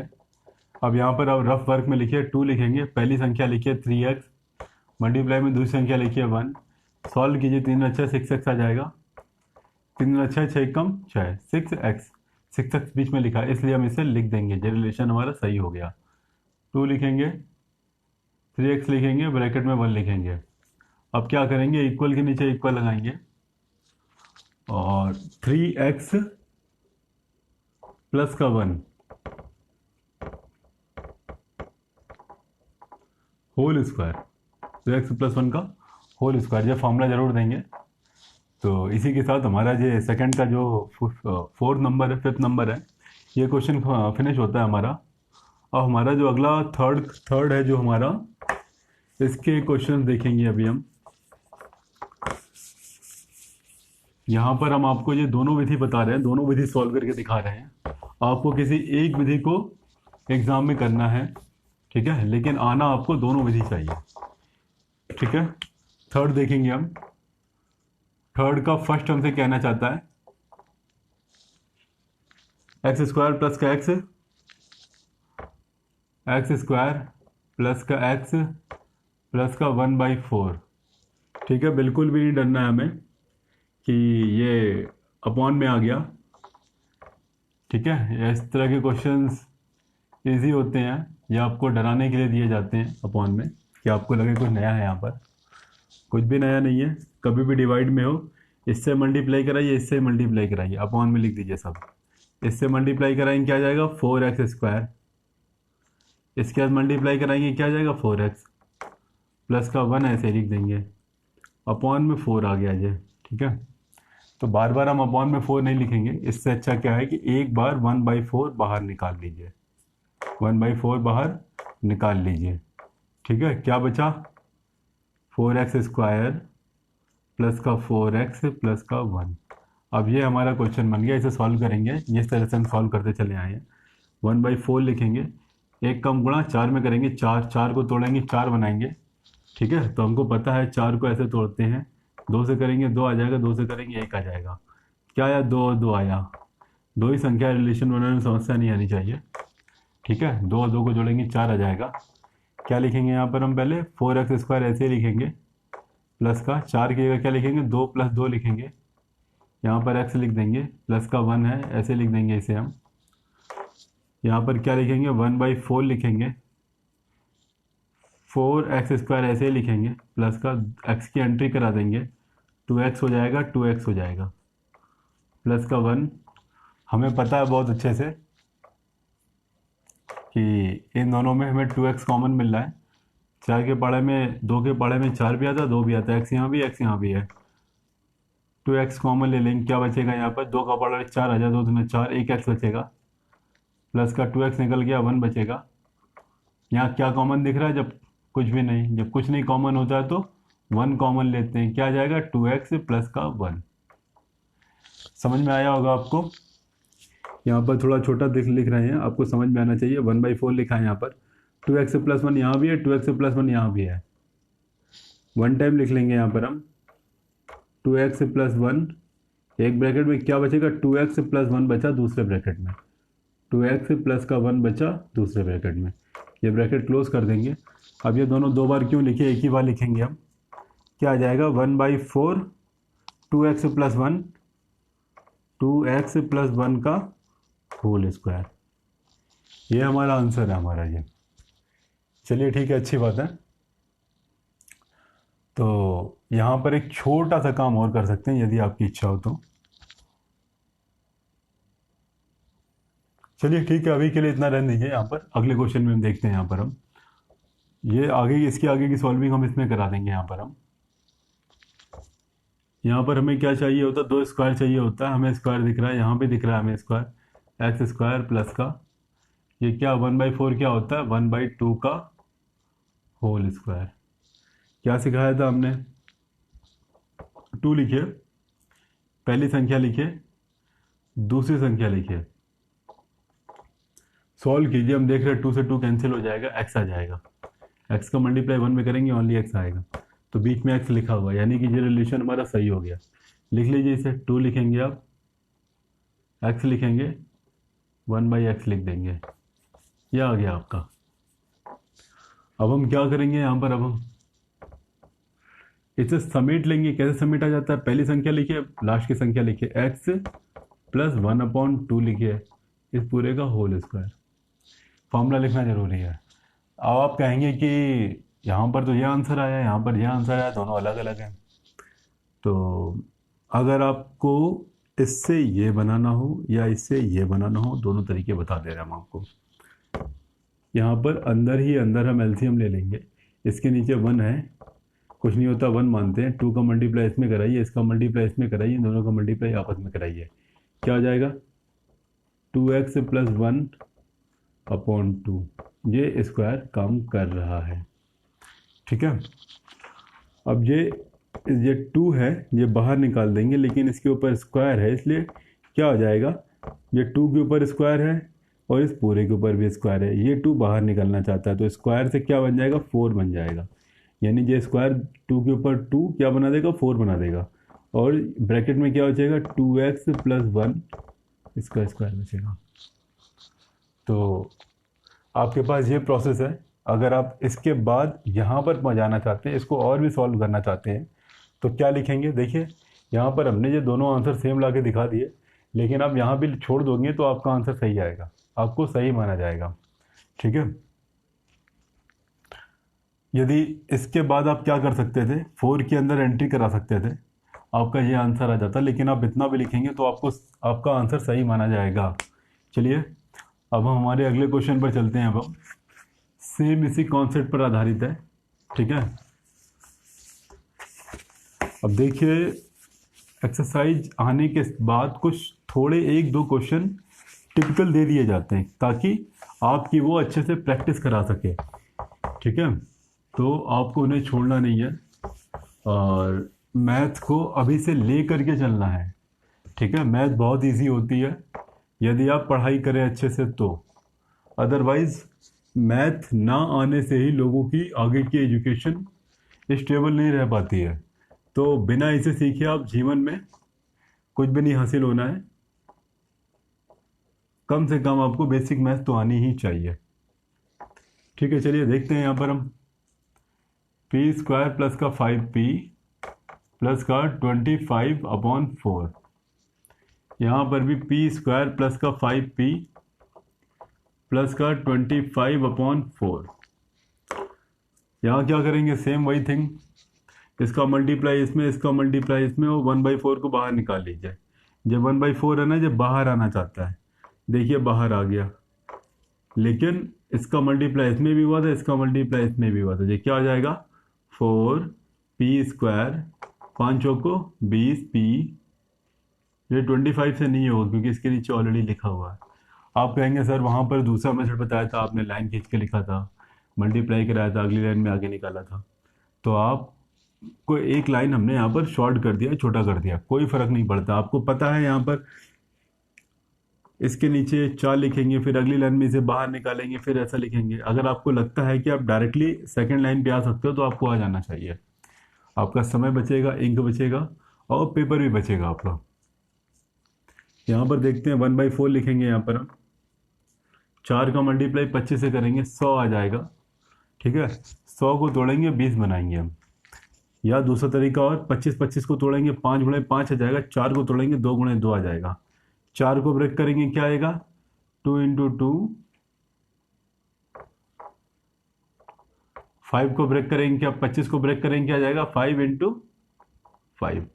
अब यहाँ पर अब रफ वर्क में लिखिए, 2 लिखेंगे, पहली संख्या लिखिए 3x, मल्टीप्लाई में दूसरी संख्या लिखिए 1, सॉल्व कीजिए, 3 अच्छा 6x आ जाएगा, 3 अच्छा 6 कम 6, 6x बीच में लिखा है, इसलिए हम इसे लिख देंगे, ये रिलेशन हमारा सही हो गया। 2 लिखेंगे, 3x लिखेंगे, ब्रैकेट में 1 लिखेंगे। अब क्या करेंगे, इक्वल के नीचे इक्वल लगाएंगे और 3x प्लस का 1 होल स्क्वायर, 3x प्लस 1 का होल स्क्वायर, ये फॉर्मूला जरूर देंगे। तो इसी के साथ हमारा ये सेकंड का जो फोर्थ नंबर है, फिफ्थ नंबर है, ये क्वेश्चन फिनिश होता है हमारा। अब हमारा जो अगला थर्ड है जो हमारा, इसके क्वेश्चन देखेंगे अभी हम। यहाँ पर हम आपको ये दोनों विधि बता रहे हैं, दोनों विधि सॉल्व करके दिखा रहे हैं। आपको किसी एक विधि को एग्जाम में करना है, ठीक है, लेकिन आना आपको दोनों विधि चाहिए, ठीक है। थर्ड देखेंगे हम। थर्ड का फर्स्ट हमसे कहना चाहता है एक्स स्क्वायर प्लस का एक्स स्क्वायर प्लस का एक्स प्लस का 1/4, ठीक है। बिल्कुल भी नहीं डरना है हमें कि ये अपॉन में आ गया, ठीक है। इस तरह के क्वेश्चंस इजी होते हैं, ये आपको डराने के लिए दिए जाते हैं अपॉन में, कि आपको लगे कुछ नया है। यहाँ पर कुछ भी नया नहीं है, कभी भी डिवाइड में हो, इससे मल्टीप्लाई कराइए, इससे मल्टीप्लाई कराइए, अपॉन में लिख दीजिए सब। इससे मल्टीप्लाई कराएंगे क्या आ जाएगा, 4x स्क्वायर। इसके बाद मल्टीप्लाई कराएंगे क्या आ जाएगा, 4x प्लस का 1 ऐसे लिख देंगे, अपॉन में 4 आ गया ये, ठीक है। तो बार बार हम अपॉन में 4 नहीं लिखेंगे, इससे अच्छा क्या है कि एक बार 1/4 बाहर निकाल लीजिए, 1/4 बाहर निकाल लीजिए, ठीक है। क्या बचा, 4x स्क्वायर प्लस का 4x प्लस का 1। अब ये हमारा क्वेश्चन बन गया, इसे सॉल्व करेंगे। इस तरह से हम सॉल्व करते चले आए हैं। 1/4 लिखेंगे, एक कम गुणा 4 में करेंगे, 4 को तोड़ेंगे, 4 बनाएंगे, ठीक है। तो हमको पता है 4 को ऐसे तोड़ते हैं, 2 से करेंगे 2 आ जाएगा, 2 से करेंगे 1 आ जाएगा। क्या आया, 2 और 2 आया। 2 ही संख्या रिलेशन बनाने में समस्या नहीं आनी चाहिए, ठीक है। 2 और 2 को जोड़ेंगे 4 आ जाएगा। क्या लिखेंगे यहाँ पर हम, पहले 4x स्क्वायर ऐसे ही लिखेंगे, प्लस का 4 की जगह क्या लिखेंगे, 2 + 2 लिखेंगे, यहाँ पर x लिख देंगे, प्लस का 1 है ऐसे लिख देंगे इसे हम। यहाँ पर क्या लिखेंगे, 1/4 लिखेंगे, 4x स्क्वायर ऐसे ही लिखेंगे, प्लस का x की एंट्री करा देंगे, 2x हो जाएगा, 2x हो जाएगा, प्लस का 1। हमें पता है बहुत अच्छे से कि इन दोनों में हमें 2x कॉमन मिल रहा है। 4 के पढ़े में 2 के पढ़े में 4 भी आता है, 2 भी आता है, x यहाँ भी x यहाँ भी है। 2x कॉमन ले लेंगे, क्या बचेगा यहाँ पर, 2 का पढ़ा 4 आ जाए, 2 दूनी 4, 1x बचेगा, प्लस का 2x निकल गया, 1 बचेगा। यहाँ क्या कॉमन दिख रहा है, जब कुछ भी नहीं, जब कुछ नहीं कॉमन होता है तो 1 कॉमन लेते हैं, क्या आ जाएगा, 2x प्लस का 1। समझ में आया होगा आपको। यहाँ पर थोड़ा छोटा लिख रहे हैं, आपको समझ में आना चाहिए। 1/4 लिखा है यहाँ पर, 2x प्लस 1 यहाँ भी है, 2x प्लस 1 यहाँ भी है। 1 टाइम लिख लेंगे यहाँ पर हम, 2x प्लस 1, एक ब्रैकेट में क्या बचेगा, 2x प्लस 1 बचा दूसरे ब्रैकेट में, 2x प्लस का 1 बचा दूसरे ब्रैकेट में, ये ब्रैकेट क्लोज कर देंगे। अब ये दोनों 2 बार क्यों लिखे, एक ही बार लिखेंगे हम। क्या आ जाएगा, 1/4 2x प्लस 1, 2x प्लस 1 का होल स्क्वायर। ये हमारा आंसर है हमारा ये। चलिए ठीक है, अच्छी बात है। तो यहाँ पर एक छोटा सा काम और कर सकते हैं यदि आपकी इच्छा हो तो। चलिए ठीक है, अभी के लिए इतना रहने दीजिए। यहाँ पर अगले क्वेश्चन में हम देखते हैं। यहाँ पर हम ये आगे, इसके आगे की सॉल्विंग हम इसमें करा देंगे। यहाँ पर हम, यहाँ पर हमें क्या चाहिए होता है, 2 स्क्वायर चाहिए होता है। हमें स्क्वायर दिख रहा है, यहाँ पे दिख रहा है हमें स्क्वायर, एक्स स्क्वायर प्लस का ये क्या 1/4 क्या होता है, 1/2 का होल स्क्वायर। क्या सिखाया था हमने, 2 लिखिए, पहली संख्या लिखिए, दूसरी संख्या लिखिए, सॉल्व कीजिए। हम देख रहे हैं 2 से 2 कैंसिल हो जाएगा, x आ जाएगा, x का मल्टीप्लाई 1 में करेंगे ओनली x आएगा, तो बीच में x लिखा हुआ है, यानी कि ये रिलेशन हमारा सही हो गया। लिख लीजिए इसे, 2 लिखेंगे आप, x लिखेंगे, 1/x लिख देंगे, यह आ गया आपका। अब हम क्या करेंगे यहाँ पर, अब हम इसे समेट लेंगे। कैसे समेटा जाता है, पहली संख्या लिखिए, लास्ट की संख्या लिखिए, x प्लस 1/2 लिखिए, इस पूरे का होल स्क्वायर। फॉर्मूला लिखना जरूरी है। अब आप कहेंगे कि यहाँ पर तो ये आंसर आया, यहाँ पर ये आंसर आया, दोनों अलग अलग हैं। तो अगर आपको इससे ये बनाना हो या इससे ये बनाना हो, दोनों तरीके बता दे रहे हैं हम आपको। यहाँ पर अंदर ही अंदर हम एलसीएम ले लेंगे। इसके नीचे 1 है, कुछ नहीं होता 1 मानते हैं। 2 का मल्टीप्लाई इसमें कराइए, इसका मल्टीप्लाई इसमें कराइए, दोनों का मल्टीप्लाई आपस में कराइए। क्या हो जाएगा? 2x + 1/2। ये स्क्वायर काम कर रहा है, ठीक है। अब ये 2 है, ये बाहर निकाल देंगे, लेकिन इसके ऊपर स्क्वायर है, इसलिए क्या हो जाएगा? ये 2 के ऊपर स्क्वायर है और इस पूरे के ऊपर भी स्क्वायर है। ये 2 बाहर निकलना चाहता है, तो स्क्वायर से क्या बन जाएगा? 4 बन जाएगा। यानी ये स्क्वायर 2 के ऊपर 2 क्या बना देगा? 4 बना देगा। और ब्रैकेट में क्या बचेगा? 2x + 1, इसका स्क्वायर बचेगा। तो आपके पास ये प्रोसेस है। अगर आप इसके बाद यहाँ पर जाना चाहते हैं, इसको और भी सॉल्व करना चाहते हैं, तो क्या लिखेंगे? देखिए, यहाँ पर हमने ये दोनों आंसर सेम ला के दिखा दिए, लेकिन आप यहाँ भी छोड़ दोगे तो आपका आंसर सही आएगा, आपको सही माना जाएगा, ठीक है। यदि इसके बाद आप क्या कर सकते थे? 4 के अंदर एंट्री करा सकते थे, आपका ये आंसर आ जाता, लेकिन आप इतना भी लिखेंगे तो आपका आंसर सही माना जाएगा। चलिए, अब हम हमारे अगले क्वेश्चन पर चलते हैं। अब हम सेम इसी कॉन्सेप्ट पर आधारित है, ठीक है। अब देखिए, एक्सरसाइज आने के बाद कुछ थोड़े 1-2 क्वेश्चन टिपिकल दे दिए जाते हैं ताकि आपकी वो अच्छे से प्रैक्टिस करा सके, ठीक है। तो आपको उन्हें छोड़ना नहीं है और मैथ को अभी से ले करके चलना है, ठीक है। मैथ बहुत इजी होती है यदि आप पढ़ाई करें अच्छे से तो। अदरवाइज मैथ ना आने से ही लोगों की आगे की एजुकेशन स्टेबल नहीं रह पाती है। तो बिना इसे सीखे आप जीवन में कुछ भी नहीं हासिल होना है। कम से कम आपको बेसिक मैथ तो आनी ही चाहिए, ठीक है। चलिए देखते हैं यहाँ पर हम p² प्लस का 5p प्लस का 25/4। यहाँ पर भी p² प्लस का 5p प्लस का 25/4। यहाँ क्या करेंगे? सेम वही थिंग, इसका मल्टीप्लाई इसमें, इसका मल्टीप्लाई इसमें, और 1/4 को बाहर निकाल लीजिए। जब 1/4 है ना, जब बाहर आना चाहता है, देखिए बाहर आ गया, लेकिन इसका मल्टीप्लाई इसमें भी हुआ था, इसका मल्टीप्लाई इसमें भी हुआ था। ये क्या हो जाएगा? 4p², 5 चौको 20p। ये 25 से नहीं होगा क्योंकि इसके नीचे ऑलरेडी लिखा हुआ है। आप कहेंगे सर वहाँ पर दूसरा मेथड बताया था, आपने लाइन खींच के लिखा था, मल्टीप्लाई कराया था, अगली लाइन में आगे निकाला था। तो आप को एक लाइन हमने यहाँ पर शॉर्ट कर दिया, छोटा कर दिया, कोई फर्क नहीं पड़ता। आपको पता है यहाँ पर इसके नीचे 4 लिखेंगे, फिर अगली लाइन में इसे बाहर निकालेंगे, फिर ऐसा लिखेंगे। अगर आपको लगता है कि आप डायरेक्टली सेकंड लाइन पे आ सकते हो तो आपको आ जाना चाहिए। आपका समय बचेगा, इंक बचेगा और पेपर भी बचेगा आपका। यहाँ पर देखते हैं 1/4 लिखेंगे। यहाँ पर हम 4 का मल्टीप्लाई 25 से करेंगे, 100 आ जाएगा, ठीक है। 100 को तोड़ेंगे 20 बनाएंगे हम। या दूसरा तरीका और 25 को तोड़ेंगे 5 × 5 आ जाएगा, 4 को तोड़ेंगे 2 × 2 आ जाएगा। 4 को ब्रेक करेंगे क्या आएगा? 2 × 2। 5 को ब्रेक करेंगे क्या? 25 को ब्रेक करेंगे क्या आ जाएगा? 5 × 5।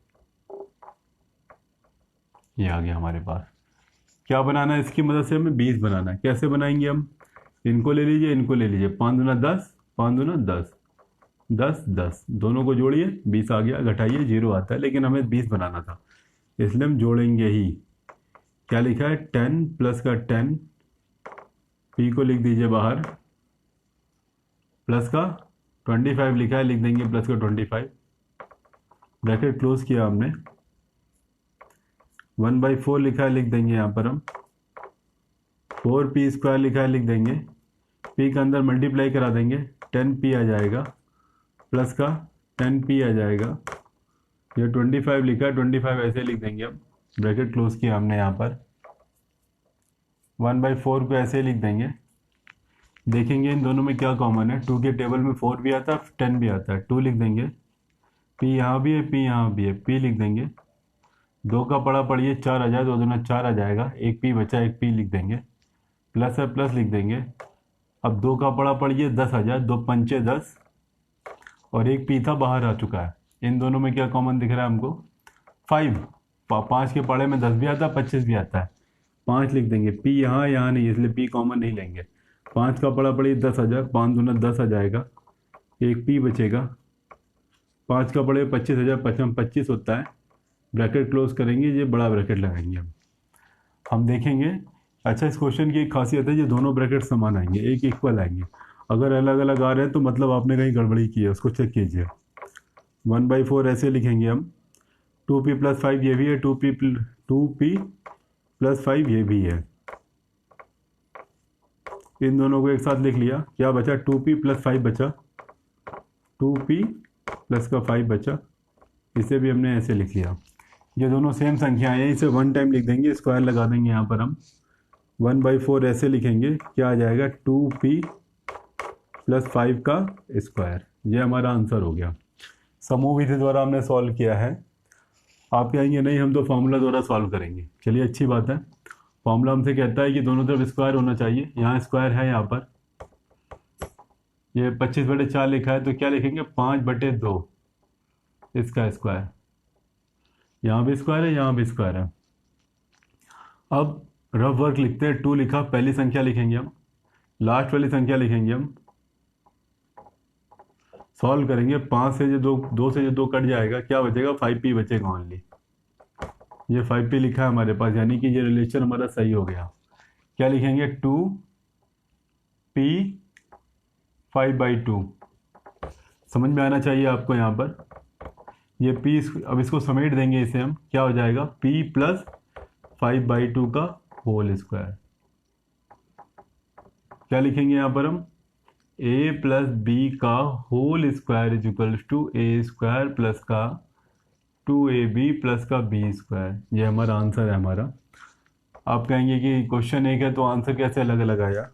ये आ गया हमारे पास। क्या बनाना है इसकी मदद से? हमें 20 बनाना है। कैसे बनाएंगे हम? इनको ले लीजिए, इनको ले लीजिए। 5 दूना 10, 5 दूना 10, 10 10, दोनों को जोड़िए, 20 आ गया। घटाइए, 0 आता है, लेकिन हमें 20 बनाना था इसलिए हम जोड़ेंगे ही। क्या लिखा है? 10 प्लस का 10, p को लिख दीजिए बाहर, प्लस का 25 लिखा है, लिख देंगे प्लस का 25। ब्रैकेट क्लोज किया हमने। 1/4 लिखा है, लिख देंगे यहाँ पर हम। 4p² लिखा है, लिख देंगे। p के अंदर मल्टीप्लाई करा देंगे, 10p आ जाएगा, प्लस का 10p आ जाएगा। ये 25 लिखा है, 25 ऐसे लिख देंगे हम। ब्रैकेट क्लोज किया हमने यहाँ पर। 1/4 को ऐसे लिख देंगे। देखेंगे इन दोनों में क्या कॉमन है। 2 के टेबल में 4 भी आता है, 10 भी आता है। 2 लिख देंगे, p यहाँ भी है, p यहाँ भी है, p लिख देंगे। 2 का पड़ा पड़िए 4 आ जाए, 2 दूना 4 आ जाएगा। एक p बचा, एक p लिख देंगे, प्लस है प्लस लिख देंगे। अब 2 का पड़ा पड़िए 10 आ जाए, 2 पंचे 10, और एक पी था बाहर आ चुका है। इन दोनों में क्या कॉमन दिख रहा है हमको? 5। 5 के पढ़े में 10 भी आता है, 25 भी आता है। 5 लिख देंगे, पी यहाँ नहीं, इसलिए पी कॉमन नहीं लेंगे। 5 का पड़ा पड़ी 10 आ जाए, 5 दूना 10 आ जाएगा, एक पी बचेगा। 5 का पड़े 25,000, 25 होता है, ब्रैकेट क्लोज करेंगे, ये बड़ा ब्रैकेट लगाएंगे हम देखेंगे। अच्छा, इस क्वेश्चन की एक खासियत है, ये दोनों ब्रैकेट समान आएंगे, एक इक्वल आएंगे। अगर अलग अलग आ रहे हैं तो मतलब आपने कहीं गड़बड़ी की है, उसको चेक कीजिए। 1/4 ऐसे लिखेंगे हम। 2p + 5 ये भी है, 2p + 5 ये भी है। इन दोनों को एक साथ लिख लिया, क्या बचा? 2p + 5 बचा, 2p + 5 बचा। इसे भी हमने ऐसे लिख लिया। ये दोनों सेम संख्याएं हैं, इसे 1 टाइम लिख देंगे, स्क्वायर लगा देंगे यहाँ पर हम। 1/4 ऐसे लिखेंगे, क्या आ जाएगा? 2p + 5 का स्क्वायर। ये हमारा आंसर हो गया। समूह विधि द्वारा हमने सॉल्व किया है। आप कहेंगे नहीं, हम तो फॉर्मूला द्वारा सॉल्व करेंगे। चलिए, अच्छी बात है। फॉर्मूला हमसे कहता है कि दोनों तरफ स्क्वायर होना चाहिए। यहाँ स्क्वायर है, यहाँ पर ये 25/4 लिखा है, तो क्या लिखेंगे? 5/2 इसका स्क्वायर। यहाँ भी स्क्वायर है, यहाँ भी स्क्वायर है। अब रफ वर्क लिखते हैं। 2 लिखा, पहली संख्या लिखेंगे हम, लास्ट वाली संख्या लिखेंगे हम, सॉल्व करेंगे। 5 से जो 2 से जो 2 कट जाएगा, क्या बचेगा? 5p बचेगा ओनली। ये 5p लिखा है हमारे पास, यानी कि ये रिलेशन हमारा सही हो गया। क्या लिखेंगे? 2p 5/2। समझ में आना चाहिए आपको यहाँ पर। ये p, अब इसको समेट देंगे, इसे हम, क्या हो जाएगा? p + 5/2 का होल स्क्वायर। क्या लिखेंगे यहाँ पर हम? a + b का होल स्क्वायर = a² प्लस का 2ab प्लस का b स्क्वायर। ये हमारा आंसर है हमारा। आप कहेंगे कि क्वेश्चन एक है तो आंसर कैसे अलग अलग आया?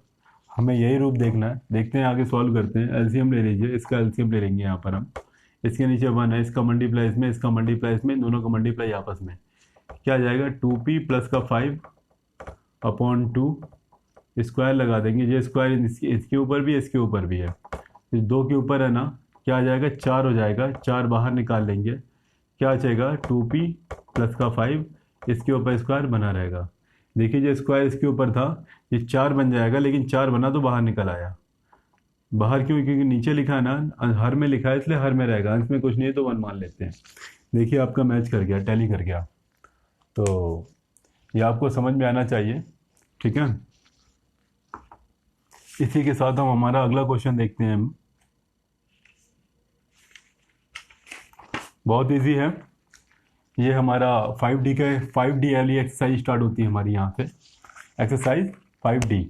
हमें यही रूप देखना है। देखते हैं, आगे सॉल्व करते हैं। एलसीएम ले लीजिए, इसका एलसीएम ले लेंगे यहाँ पर हम। इसके नीचे 1 है, इसका मल्टीप्लाई इसमें, इसका मल्टीप्लाई इसमें, दोनों का मल्टीप्लाई आपस में। क्या आ जाएगा? 2p + का 5/2 स्क्वायर लगा देंगे। ये स्क्वायर इसके ऊपर भी है, इसके ऊपर भी है, 2 के ऊपर है ना। क्या आ जाएगा? 4 हो जाएगा, 4 बाहर निकाल लेंगे। क्या बचेगा? 2p + का 5, इसके ऊपर स्क्वायर बना रहेगा। देखिए, जो स्क्वायर इसके ऊपर था, ये 4 बन जाएगा, लेकिन 4 बना तो बाहर निकल आया। बाहर क्यों? क्योंकि नीचे लिखा है ना, हर में लिखा है, इसलिए हर में रहेगा। अंश में कुछ नहीं है तो 1 मान लेते हैं। देखिए, आपका मैच कर गया, टैली कर गया। तो ये आपको समझ में आना चाहिए, ठीक है। इसी के साथ हम हमारा अगला क्वेश्चन देखते हैं। हम बहुत इजी है ये हमारा। 5D का 5D वाली एक्सरसाइज स्टार्ट होती है हमारी यहाँ से। Exercise 5D।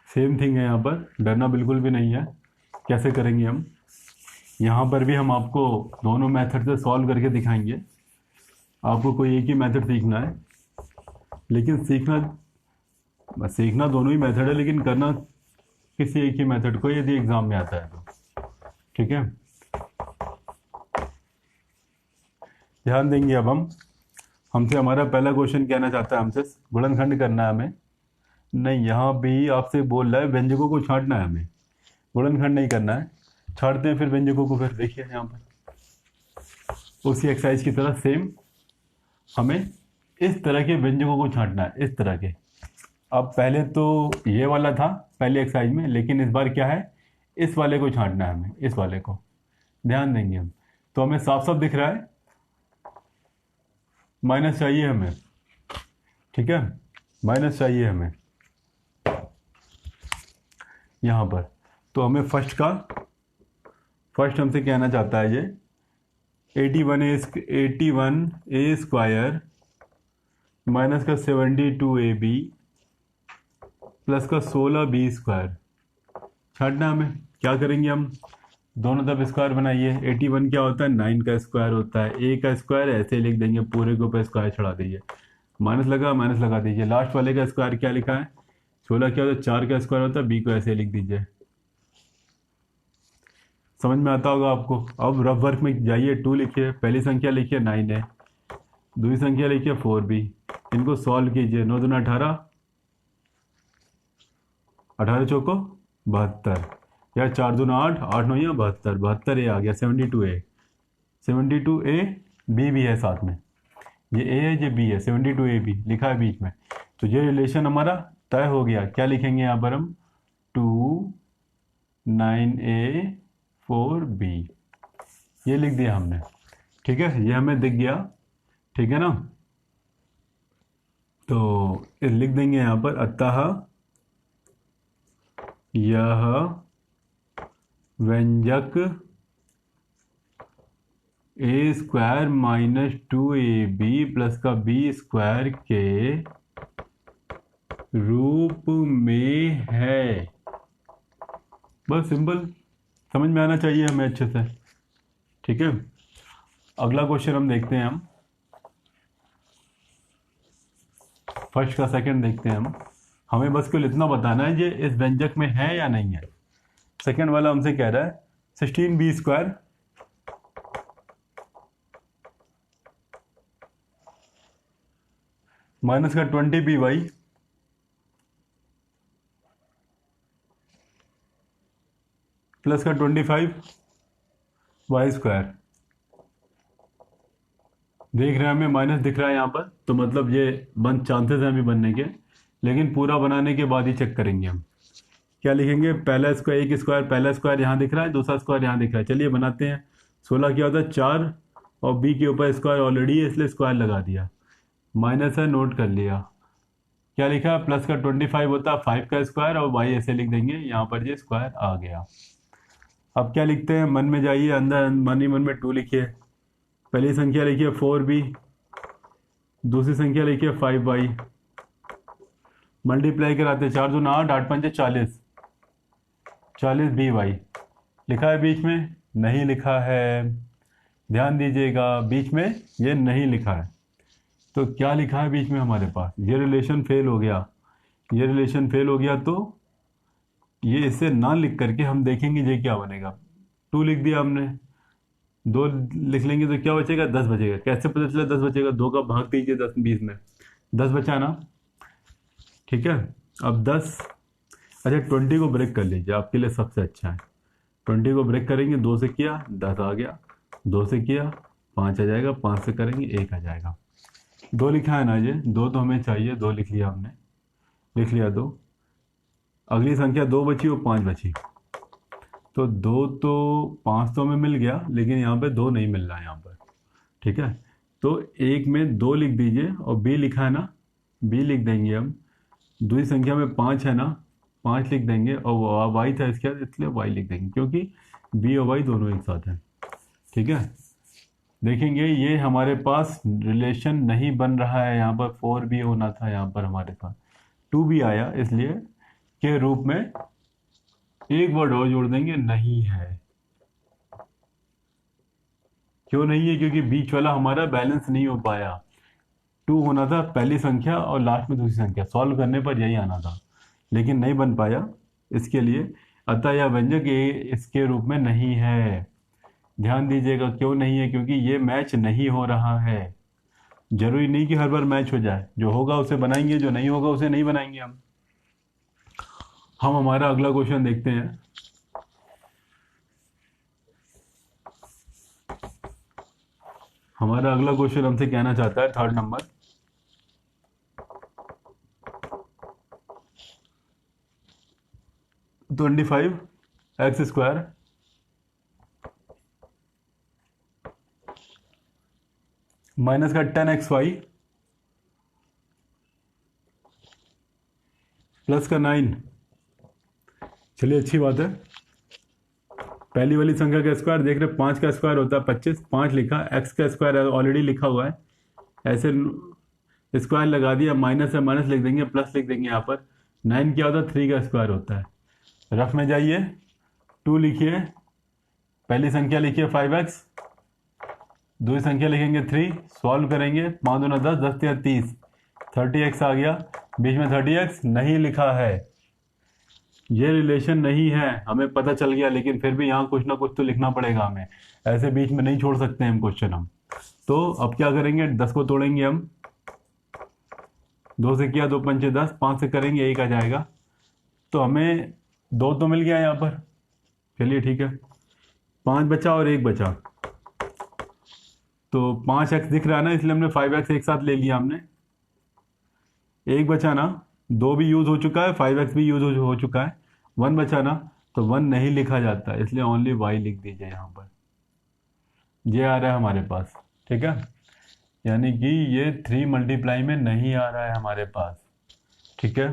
सेम थिंग है, यहाँ पर डरना बिल्कुल भी नहीं है। कैसे करेंगे हम? यहाँ पर भी हम आपको दोनों मेथड से सॉल्व करके दिखाएंगे। आपको कोई एक ही मेथड सीखना है, लेकिन सीखना दोनों ही मेथड है, लेकिन करना किसी एक ही मेथड को, यदि एग्जाम में आता है तो, ठीक है। ध्यान देंगे। अब हमसे हमारा पहला क्वेश्चन कहना चाहता है, हमसे गुणनखंड करना है हमें। नहीं, यहाँ भी आपसे बोल रहा है व्यंजकों को छांटना है हमें, गुणनखंड नहीं करना है। छांटते हैं फिर व्यंजकों को। फिर देखिए यहाँ पर उसी एक्सरसाइज की तरह सेम हमें इस तरह के व्यंजकों को छांटना है, इस तरह के। अब पहले तो ये वाला था पहले एक्सरसाइज में, लेकिन इस बार क्या है? इस वाले को छांटना है हमें, इस वाले को। ध्यान देंगे हम, तो हमें साफ साफ दिख रहा है माइनस चाहिए हमें, ठीक है। माइनस चाहिए हमें यहाँ पर। तो हमें फर्स्ट हमसे कहना चाहता है ये 81a² माइनस का 72ab प्लस का 16b² छांटना हमें। क्या करेंगे हम? दोनों तरफ स्क्वायर बनाइए। 81 क्या होता है? 9 का स्क्वायर होता है। a का स्क्वायर ऐसे लिख देंगे, पूरे के ऊपर स्क्वायर चढ़ा दीजिए। माइनस लगा दीजिए। लास्ट वाले का स्क्वायर क्या लिखा है? 16 क्या होता है? 4 का स्क्वायर होता है। b को ऐसे लिख दीजिए। समझ में आता होगा आपको। अब रफ वर्क में जाइए। 2 लिखिए, पहली संख्या लिखिए 9 है, दूसरी संख्या लिखिए 4b, इनको सॉल्व कीजिए। 9 दूना 18, 18 चौको 72, या 4 दूना 8, 8 9 या 72, 72 ए आ गया। 72A, 72A बी भी है साथ में, ये ए है ये बी है, 72A बी लिखा है बीच में। तो ये रिलेशन हमारा तय हो गया। क्या लिखेंगे यहाँ पर हम? 2 9A 4B, ये लिख दिया हमने। ठीक है, ये हमें दिख गया। ठीक है ना, तो लिख देंगे यहाँ पर, अतः यह व्यंजक ए स्क्वायर माइनस 2AB प्लस का बी स्क्वायर के रूप में है। बस सिंपल, समझ में आना चाहिए हमें अच्छे से। ठीक है, अगला क्वेश्चन हम देखते हैं। हम फर्स्ट का सेकंड देखते हैं। हमें बस केवल इतना बताना है ये इस व्यंजक में है या नहीं है। सेकंड वाला हमसे कह रहा है 16B स्क्वायर माइनस का 20BY प्लस का 25Y स्क्वायर। देख रहे हैं हमें माइनस दिख रहा है यहाँ पर, तो मतलब ये चांसेस हैं अभी बनने के, लेकिन पूरा बनाने के बाद ही चेक करेंगे हम। क्या लिखेंगे? पहला स्क्वायर, एक स्क्वायर, पहला स्क्वायर यहाँ दिख रहा है, दूसरा स्क्वायर यहाँ दिख रहा है। चलिए बनाते हैं। 16 क्या होता है? 4, और बी के ऊपर स्क्वायर ऑलरेडी है इसलिए स्क्वायर लगा दिया। माइनस है, नोट कर लिया। क्या लिखा? प्लस का 25 होता है 5 का स्क्वायर, और वाई ऐसे लिख देंगे, यहाँ पर ये स्क्वायर आ गया। अब क्या लिखते हैं? मन में जाइए, अंदर मन ही मन में 2 लिखिए। पहली संख्या लिखिए 4B, दूसरी संख्या लिखिए 5Y। मल्टीप्लाई कराते, 4 दूना 8, 8 पंजे 40, 40BY। लिखा है बीच में? नहीं लिखा है। ध्यान दीजिएगा, बीच में ये नहीं लिखा है। तो क्या लिखा है बीच में हमारे पास? ये रिलेशन फेल हो गया। ये रिलेशन फेल हो गया, तो ये इसे ना लिख करके हम देखेंगे ये क्या बनेगा। 2 लिख दिया हमने, 2 लिख लेंगे तो क्या बचेगा? 10 बचेगा। कैसे पता चला 10 बचेगा? 2 का भाग दीजिए 10 20 में, 10 बचा ना। ठीक है, अब 10, अच्छा 20 को ब्रेक कर लीजिए, आपके लिए सबसे अच्छा है। 20 को ब्रेक करेंगे, 2 से किया 10 आ गया, 2 से किया 5 आ जाएगा, 5 से करेंगे 1 आ जाएगा। 2 लिखा है ना, ये 2 तो हमें चाहिए, 2 लिख लिया हमने, लिख लिया 2। अगली संख्या 2 बची और 5 बची, तो 2 तो 5 तो हमें मिल गया, लेकिन यहाँ पे 2 नहीं मिल रहा है यहाँ पर। ठीक है, तो एक में 2 लिख दीजिए, और बी लिखा है ना, बी लिख देंगे हम। दूसरी संख्या में 5 है ना, 5 लिख देंगे, और वाई था इसके बाद इसलिए वाई लिख देंगे, क्योंकि बी और वाई दोनों एक साथ हैं। ठीक है, देखेंगे ये हमारे पास रिलेशन नहीं बन रहा है। यहाँ पर 4B होना था, यहाँ पर हमारे पास 2B आया, इसलिए के रूप में एक वर्ड और जोड़ देंगे, नहीं है। क्यों नहीं है? क्योंकि बीच वाला हमारा बैलेंस नहीं हो पाया। 2 होना था पहली संख्या और लास्ट में दूसरी संख्या, सॉल्व करने पर यही आना था, लेकिन नहीं बन पाया। इसके लिए अतः यह व्यंजक इसके रूप में नहीं है। ध्यान दीजिएगा, क्यों नहीं है? क्योंकि ये मैच नहीं हो रहा है। जरूरी नहीं कि हर बार मैच हो जाए, जो होगा उसे बनाएंगे, जो नहीं होगा उसे नहीं बनाएंगे। हम हमारा अगला क्वेश्चन देखते हैं। हमारा अगला क्वेश्चन हमसे कहना चाहता है, 3rd नंबर, (25x² माइनस का 10xy प्लस का 9। चलिए, अच्छी बात है। पहली वाली संख्या का स्क्वायर देख रहे, 5 का स्क्वायर होता है 25, 5 लिखा, x का स्क्वायर ऑलरेडी लिखा हुआ है, ऐसे स्क्वायर लगा दिया, माइनस है माइनस लिख देंगे, प्लस लिख देंगे यहाँ पर। 9 क्या होता है? 3 का स्क्वायर होता है। रफ में जाइए, 2 लिखिए, पहली संख्या लिखिए 5x, दूसरी संख्या लिखेंगे 3, सॉल्व करेंगे, 5 दूना 10, 10 या 30, 30x आ गया। बीच में 30x नहीं लिखा है, ये रिलेशन नहीं है, हमें पता चल गया, लेकिन फिर भी यहाँ कुछ ना कुछ तो लिखना पड़ेगा हमें, ऐसे बीच में नहीं छोड़ सकते हम क्वेश्चन हम। तो अब क्या करेंगे? 10 को तोड़ेंगे हम, 2 से किया 2 पंचे 10, 5 से करेंगे 1 आ जाएगा। तो हमें 2 तो मिल गया यहाँ पर, चलिए ठीक है। 5 बचा और 1 बचा, तो 5x दिख रहा है ना, इसलिए हमने 5x एक साथ ले लिया हमने। 1 बचा ना, 2 भी यूज़ हो चुका है, 5x भी यूज़ हो चुका है। 1 बचा ना, तो 1 नहीं लिखा जाता, इसलिए ओनली y लिख दीजिए यहाँ पर। ये आ रहा है हमारे पास, ठीक है। यानी कि ये 3 मल्टीप्लाई में नहीं आ रहा है हमारे पास, ठीक है।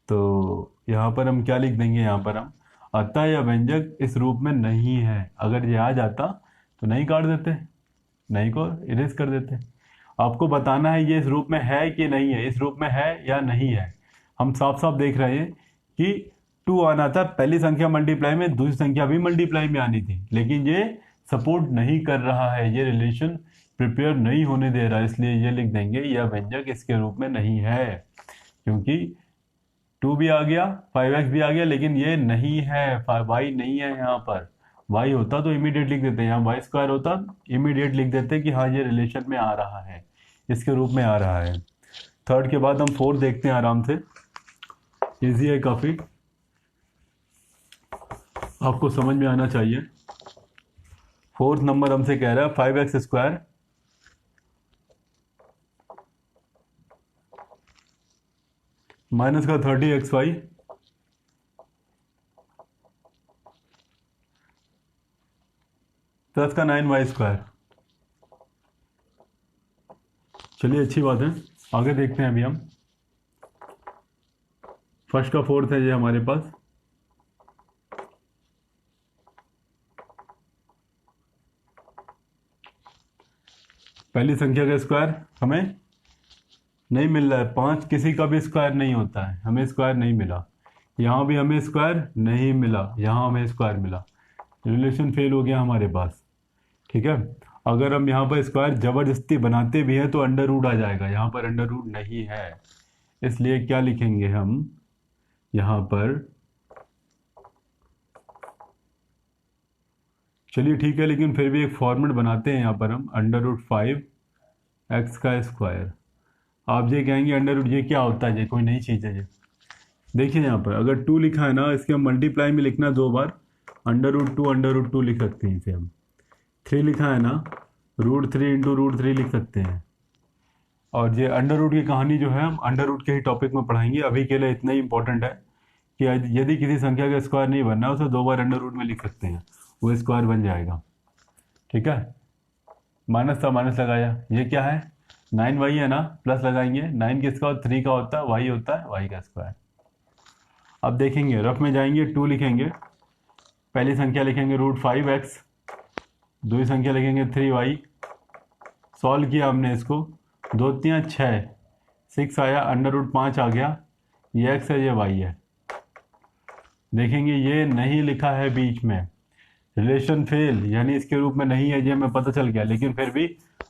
तो यहाँ पर हम क्या लिख देंगे, यहाँ पर हम अतः यह व्यंजक इस रूप में नहीं है। अगर ये आ जाता तो नहीं काट देते, नहीं को इरेज कर देते। आपको बताना है ये इस रूप में है कि नहीं है, इस रूप में है या नहीं है। हम साफ साफ देख रहे हैं कि 2 आना था पहली संख्या मल्टीप्लाई में, दूसरी संख्या भी मल्टीप्लाई में आनी थी, लेकिन ये सपोर्ट नहीं कर रहा है, ये रिलेशन प्रिपेयर नहीं होने दे रहा है, इसलिए ये लिख देंगे यह व्यंजक इसके रूप में नहीं है। क्योंकि 2 भी आ गया, 5x भी आ गया, लेकिन ये नहीं है, y नहीं है यहाँ पर। y होता तो इमीडिएट लिख देते, यहाँ वाई स्क्वायर होता इमीडिएट लिख देते कि हाँ ये रिलेशन में आ रहा है, इसके रूप में आ रहा है। थर्ड के बाद हम फोर्थ देखते हैं आराम से, इजी है काफ़ी, आपको समझ में आना चाहिए। फोर्थ नंबर हमसे कह रहा है 5x स्क्वायर माइनस का 30xy प्लस का 9y स्क्वायर। चलिए अच्छी बात है, आगे देखते हैं अभी हम। फर्स्ट का फोर्थ है ये हमारे पास, पहली संख्या का स्क्वायर हमें नहीं मिल रहा है, 5 किसी का भी स्क्वायर नहीं होता है, हमें स्क्वायर नहीं मिला। यहाँ भी हमें स्क्वायर नहीं मिला, यहाँ हमें स्क्वायर मिला, रिलेशन फेल हो गया हमारे पास, ठीक है। अगर हम यहाँ पर स्क्वायर ज़बरदस्ती बनाते भी हैं तो अंडर रूट आ जाएगा, यहाँ पर अंडर रूट नहीं है, इसलिए क्या लिखेंगे हम यहाँ पर, चलिए ठीक है, लेकिन फिर भी एक फॉर्मेट बनाते हैं यहाँ पर हम, अंडर रूट 5x का स्क्वायर। आप ये कहेंगे अंडर रूट ये क्या होता है, ये कोई नई चीज़ है ये। देखिए यहाँ पर अगर 2 लिखा है ना, इसके हम मल्टीप्लाई में लिखना 2 बार, अंडर रूट 2 लिख सकते हैं इसे हम। 3 लिखा है ना, √3 इंटू √3 लिख सकते हैं। और ये अंडर रूट की कहानी जो है हम अंडर रूट के ही टॉपिक में पढ़ाएंगे, अभी के लिए इतना ही इंपॉर्टेंट है कि यदि किसी संख्या का स्क्वायर नहीं बनना है उसे 2 बार अंडर रूट में लिख सकते हैं, वो स्क्वायर बन जाएगा, ठीक है। माइनस था, माइनस लगाया, ये क्या है 9y है ना, प्लस लगाएंगे, 9 किसका और 3 का होता है, y होता है, y का स्क्वायर। अब देखेंगे रफ में जाएंगे, 2 लिखेंगे, पहली संख्या लिखेंगे √5x, दूसरी संख्या लिखेंगे 3y, सॉल्व किया हमने इसको, 2 3 6, 6 आया, अंडर रूट 5 आ गया, ये x है ये y है। देखेंगे ये नहीं लिखा है बीच में, रिलेशन फेल, यानी इसके रूप में नहीं है, ये हमें पता चल गया, लेकिन फिर भी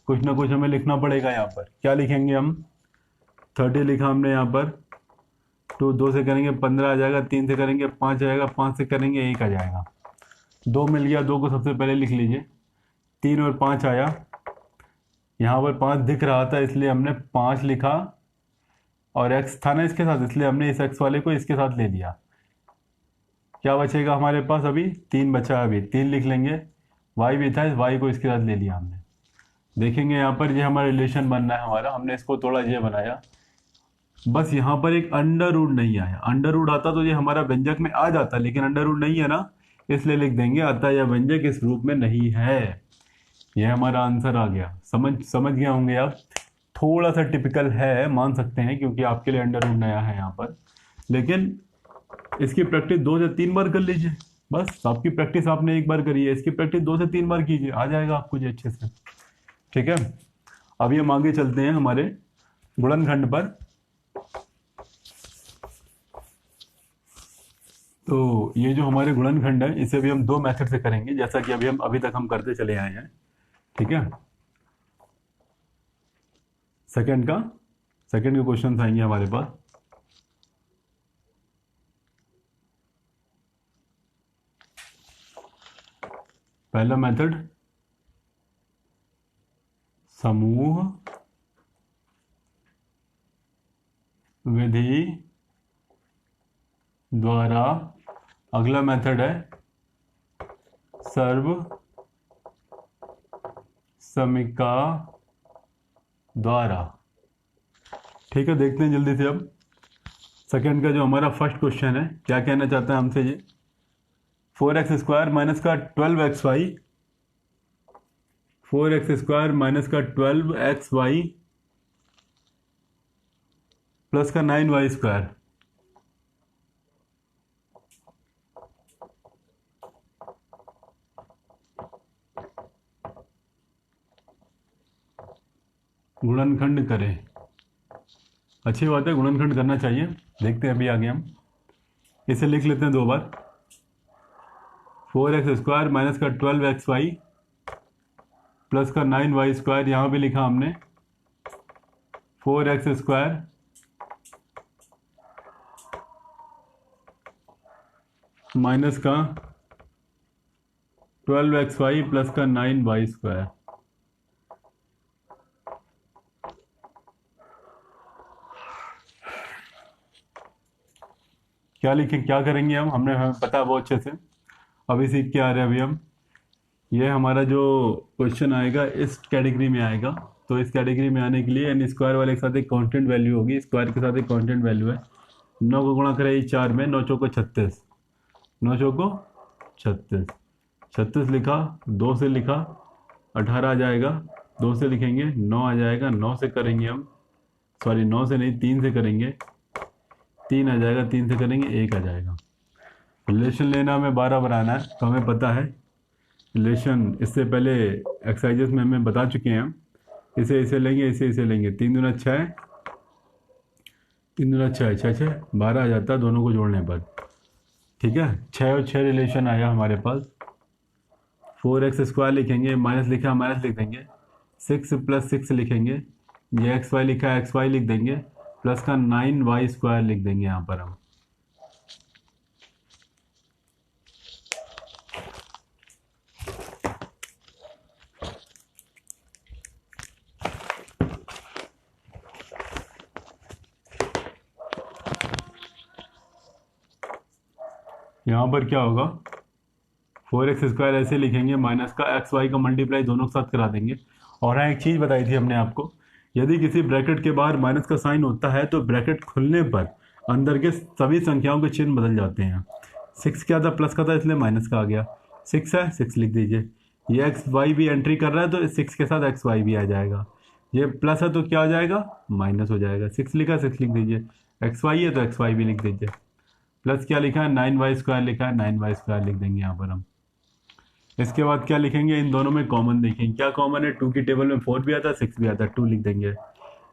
कुछ ना कुछ हमें लिखना पड़ेगा। यहाँ पर क्या लिखेंगे हम, 30 लिखा हमने यहाँ पर, 2 से करेंगे 15 आ जाएगा, 3 से करेंगे 5 आएगा, 5 से करेंगे 1 आ जाएगा, 2 मिल गया, 2 को सबसे पहले लिख लीजिए, 3 और 5 आया, यहाँ पर 5 दिख रहा था इसलिए हमने 5 लिखा, और x था ना इसके साथ, इसलिए हमने इस x वाले को इसके साथ ले लिया। क्या बचेगा हमारे पास, अभी 3 बचा है, अभी 3 लिख लेंगे, y भी था, इस y को इसके साथ ले लिया हमने। देखेंगे यहाँ पर ये हमारा रिलेशन बनना है हमारा, हमने इसको थोड़ा ये बनाया, बस यहाँ पर एक अंडर रूट नहीं आया, अंडर रूट आता तो ये हमारा व्यंजक में आ जाता, लेकिन अंडर रूट नहीं है ना, इसलिए लिख देंगे अतः यह व्यंजक इस रूप में नहीं है। यह हमारा आंसर आ गया, समझ गए होंगे आप। थोड़ा सा टिपिकल है, मान सकते हैं, क्योंकि आपके लिए अंडर रूट नया है यहाँ पर, लेकिन इसकी प्रैक्टिस 2 से 3 बार कर लीजिए, बस आपकी प्रैक्टिस आपने एक बार करी है, इसकी प्रैक्टिस 2 से 3 बार कीजिए, आ जाएगा आपको ये अच्छे से, ठीक है। अभी हम आगे चलते हैं हमारे गुणनखंड पर। तो ये जो हमारे गुणनखंड है इसे भी हम 2 मेथड से करेंगे, जैसा कि अभी तक हम करते चले आए हैं, ठीक है। सेकंड के क्वेश्चन आएंगे हमारे पास। पहला मेथड, समूह विधि द्वारा, अगला मेथड है सर्व समीका द्वारा। ठीक है, देखते हैं जल्दी से। अब सेकंड का जो हमारा फर्स्ट क्वेश्चन है, क्या कहना चाहता है हमसे ये, 4x² माइनस का 12xy, 4x² माइनस का 12xy प्लस का 9y²। गुणनखंड करें। अच्छी बात है, गुणनखंड करना चाहिए। देखते हैं अभी आगे हम इसे लिख लेते हैं दो बार। 4x² माइनस का 12xy प्लस का 9y², यहाँ भी लिखा हमने 4x² माइनस का 12xy प्लस का 9y²। क्या लिखें, क्या करेंगे हम, हमें पता है बहुत अच्छे से। अभी सीख के आ रहे हैं अभी हम। ये हमारा जो क्वेश्चन आएगा इस कैटेगरी में आएगा। तो इस कैटेगरी में आने के लिए एन स्क्वायर वाले के साथ एक कांस्टेंट वैल्यू होगी, स्क्वायर के साथ एक कांस्टेंट वैल्यू है। 9 को गुणा करें 4 में, 9 चौको 36, 9 चौको 36, 36 लिखा, 2 से लिखा 18 आ जाएगा, 2 से लिखेंगे 9 आ जाएगा, 9 से करेंगे हम, सॉरी 9 से नहीं 3 से करेंगे, 3 आ जाएगा, 3 से करेंगे 1 आ जाएगा। रिलेशन लेना हमें 12 बनाना है, तो हमें पता है रिलेशन इससे पहले एक्सरसाइजेस में हमें बता चुके हैं हम। इसे लेंगे, इसे लेंगे, 3 दूना 6 है, 3 दूना 6 6 6 12 आ जाता है दोनों को जोड़ने पर। ठीक है, 6 और 6 रिलेशन आया हमारे पास। 4x² लिखेंगे, माइनस लिखा माइनस लिख देंगे, 6 प्लस 6 लिखेंगे, ये xy लिखा है xy लिख देंगे, प्लस का 9y² लिख देंगे यहाँ पर हम। यहाँ पर क्या होगा, 4x² ऐसे लिखेंगे, माइनस का xy का मल्टीप्लाई दोनों के साथ करा देंगे। और हाँ, एक चीज़ बताई थी हमने आपको, यदि किसी ब्रैकेट के बाहर माइनस का साइन होता है तो ब्रैकेट खुलने पर अंदर के सभी संख्याओं के चिन्ह बदल जाते हैं। 6 क्या था, प्लस का था, इसलिए माइनस का आ गया। 6 है, 6 लिख दीजिए। ये एक्स वाई भी एंट्री कर रहा है तो 6 के साथ XY भी आ जाएगा। ये प्लस है तो क्या हो जाएगा, माइनस हो जाएगा। 6 लिखा, 6 लिख दीजिए। XY है तो XY भी लिख दीजिए। प्लस क्या लिखा है, 9y² लिखा है, 9y² लिख देंगे यहाँ पर हम। इसके बाद क्या लिखेंगे, इन दोनों में कॉमन देखेंगे, क्या कॉमन है, 2 की टेबल में 4 भी आता है, 6 भी आता है, 2 लिख देंगे।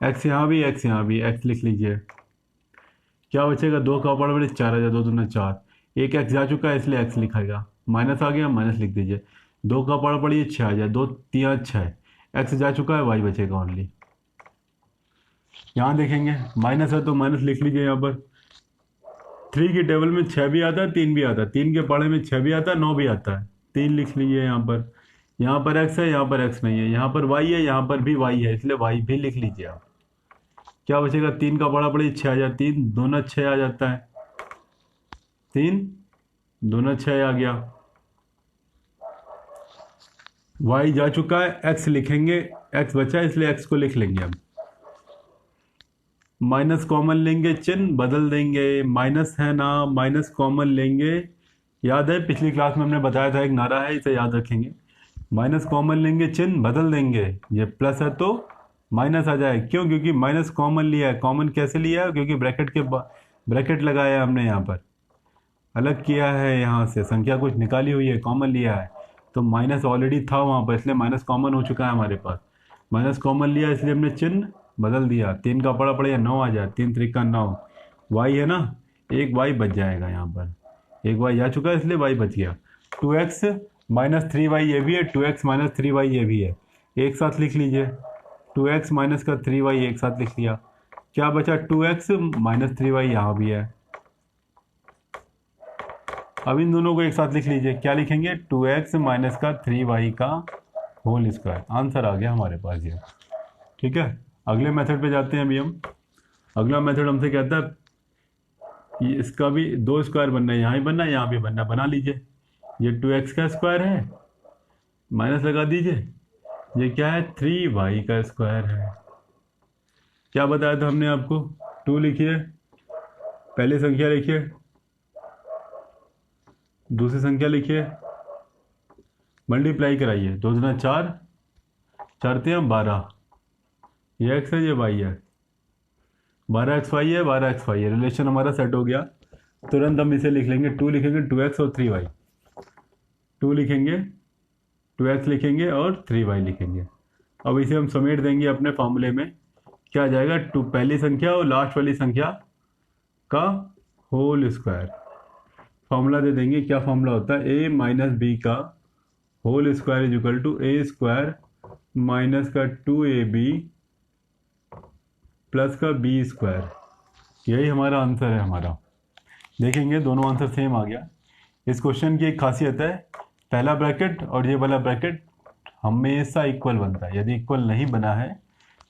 x यहाँ भी, x यहाँ भी, x लिख लीजिए। क्या बचेगा, 2 का ऊपर बड़े 4 आ जाए, 2 दूना 4, एक x जा चुका है इसलिए x लिखाएगा, माइनस आ गया, माइनस लिख दीजिए। 2 का ऊपर पड़िए 6 आ जाए, 2 3 6, x जा चुका है, y बचेगा ओनली। यहाँ देखेंगे माइनस है तो माइनस लिख लीजिए यहाँ पर। 3 की टेबल में 6 भी आता है, 3 भी आता है, 3 के पढ़े में 6 भी आता है, 9 भी आता है, 3 लिख लीजिए यहाँ पर। यहाँ पर x है, यहाँ पर x नहीं है, यहाँ पर y है, यहाँ पर भी y है, इसलिए y भी लिख लीजिए आप। क्या बचेगा, 3 का बड़ा पड़े 6 आ जाए, 3 दूना 6 आ जाता है, 3 दूना 6 आ गया। y जा चुका है, x लिखेंगे, x बचा है इसलिए x को लिख लेंगे अब। माइनस कॉमन लेंगे, चिन्ह बदल देंगे, माइनस है ना, माइनस कॉमन लेंगे। याद है पिछली क्लास में हमने बताया था, एक नारा है, इसे याद रखेंगे। माइनस कॉमन लेंगे, चिन्ह बदल देंगे, ये प्लस है तो माइनस आ जाए। क्यों, क्योंकि माइनस कॉमन लिया है। कॉमन कैसे लिया है, क्योंकि ब्रैकेट लगाया है हमने, यहाँ पर अलग किया है, यहाँ से संख्या कुछ निकाली हुई है, कॉमन लिया है, तो माइनस ऑलरेडी था वहाँ पर, इसलिए माइनस कॉमन हो चुका है हमारे पास। माइनस कॉमन लिया इसलिए हमने चिन्ह बदल दिया। 3 का पड़ा पड़े 9 आ जाए, 3 3 का 9, y है ना, एक y बच जाएगा यहाँ पर, एक y जा चुका है इसलिए y बच गया। 2x माइनस 3y ये भी है, 2x माइनस 3y ये भी है, एक साथ लिख लीजिए। 2x माइनस का 3y एक साथ लिख लिया। क्या बचा, 2x माइनस 3y यहाँ भी है। अब इन दोनों को एक साथ लिख लीजिए। क्या लिखेंगे, 2x माइनस का 3y का होल स्क्वायर। आंसर आ गया हमारे पास ये। ठीक है, अगले मेथड पे जाते हैं अभी हम। अगला मेथड हमसे कहता है ये इसका भी दो स्क्वायर बनना है, यहाँ ही बनना है, यहाँ भी बनना है, बना लीजिए। ये 2x का स्क्वायर है, माइनस लगा दीजिए, ये क्या है 3y का स्क्वायर है। क्या बताया था हमने आपको, 2 लिखिए, पहली संख्या लिखिए, दूसरी संख्या लिखिए, मल्टीप्लाई कराइए, 2 दूना 4, 4 तिया 12, ये x है ये y है, 12xy है, 12xy है, रिलेशन हमारा सेट हो गया। तुरंत हम इसे लिख लेंगे, 2 लिखेंगे 2x और 3y, 2 लिखेंगे 2x लिखेंगे और 3y लिखेंगे। अब इसे हम समेट देंगे अपने फॉर्मूले में, क्या आ जाएगा 2 पहली संख्या और लास्ट वाली संख्या का होल स्क्वायर। फॉर्मूला दे देंगे, क्या फॉर्मूला होता है, a माइनस बी का whole square is equal to A square minus का 2ab प्लस का बी स्क्वायर। यही हमारा आंसर है हमारा। देखेंगे दोनों आंसर सेम आ गया। इस क्वेश्चन की एक खासियत है, पहला ब्रैकेट और ये वाला ब्रैकेट हमेशा इक्वल बनता है। यदि इक्वल नहीं बना है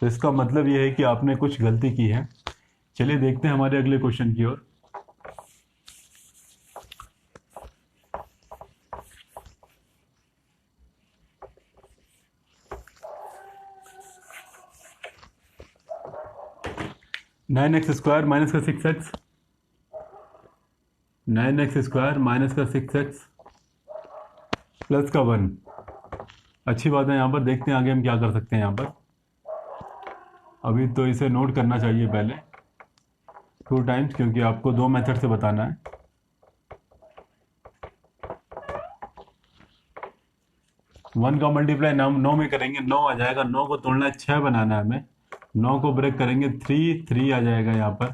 तो इसका मतलब ये है कि आपने कुछ गलती की है। चलिए देखते हैं हमारे अगले क्वेश्चन की ओर। नाइन एक्स स्क्वायर माइनस का 6x, 9x स्क्वायर माइनस का 6x प्लस का 1। अच्छी बात है। यहाँ पर देखते हैं आगे हम क्या कर सकते हैं। यहाँ पर अभी तो इसे नोट करना चाहिए पहले 2 टाइम्स, क्योंकि आपको 2 मेथड से बताना है। वन का मल्टीप्लाई 9 में करेंगे, 9 आ जाएगा, 9 को तोड़ना है 6 बनाना है हमें, 9 को ब्रेक करेंगे 3 आ जाएगा, यहाँ पर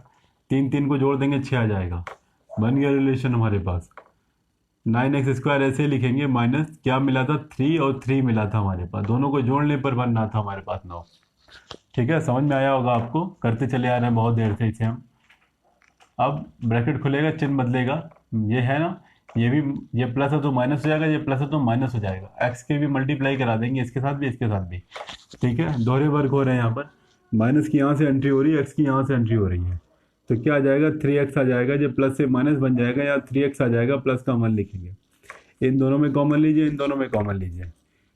3 को जोड़ देंगे 6 आ जाएगा। बन गया रिलेशन हमारे पास। 9x स्क्वायर ऐसे ही लिखेंगे, माइनस क्या मिला था 3 और 3 मिला था हमारे पास, दोनों को जोड़ने पर बनना था हमारे पास 9। ठीक है, समझ में आया होगा आपको, करते चले आ रहे हैं बहुत देर से इसे हम। अब ब्रैकेट खुलेगा, चिन्ह बदलेगा, ये है ना, ये भी, ये प्लस है तो माइनस हो जाएगा, ये प्लस है तो माइनस हो जाएगा। एक्स के भी मल्टीप्लाई करा देंगे, इसके साथ भी इसके साथ भी। ठीक है, दोहरे वर्ग हो रहे हैं यहाँ पर, माइनस की यहाँ से एंट्री हो रही है, एक्स की यहाँ से एंट्री हो रही है, तो क्या आ जाएगा 3x आ जाएगा, जब प्लस से माइनस बन जाएगा, या 3x आ जाएगा, प्लस का 1 लिखेंगे। इन दोनों में कॉमन लीजिए, इन दोनों में कॉमन लीजिए,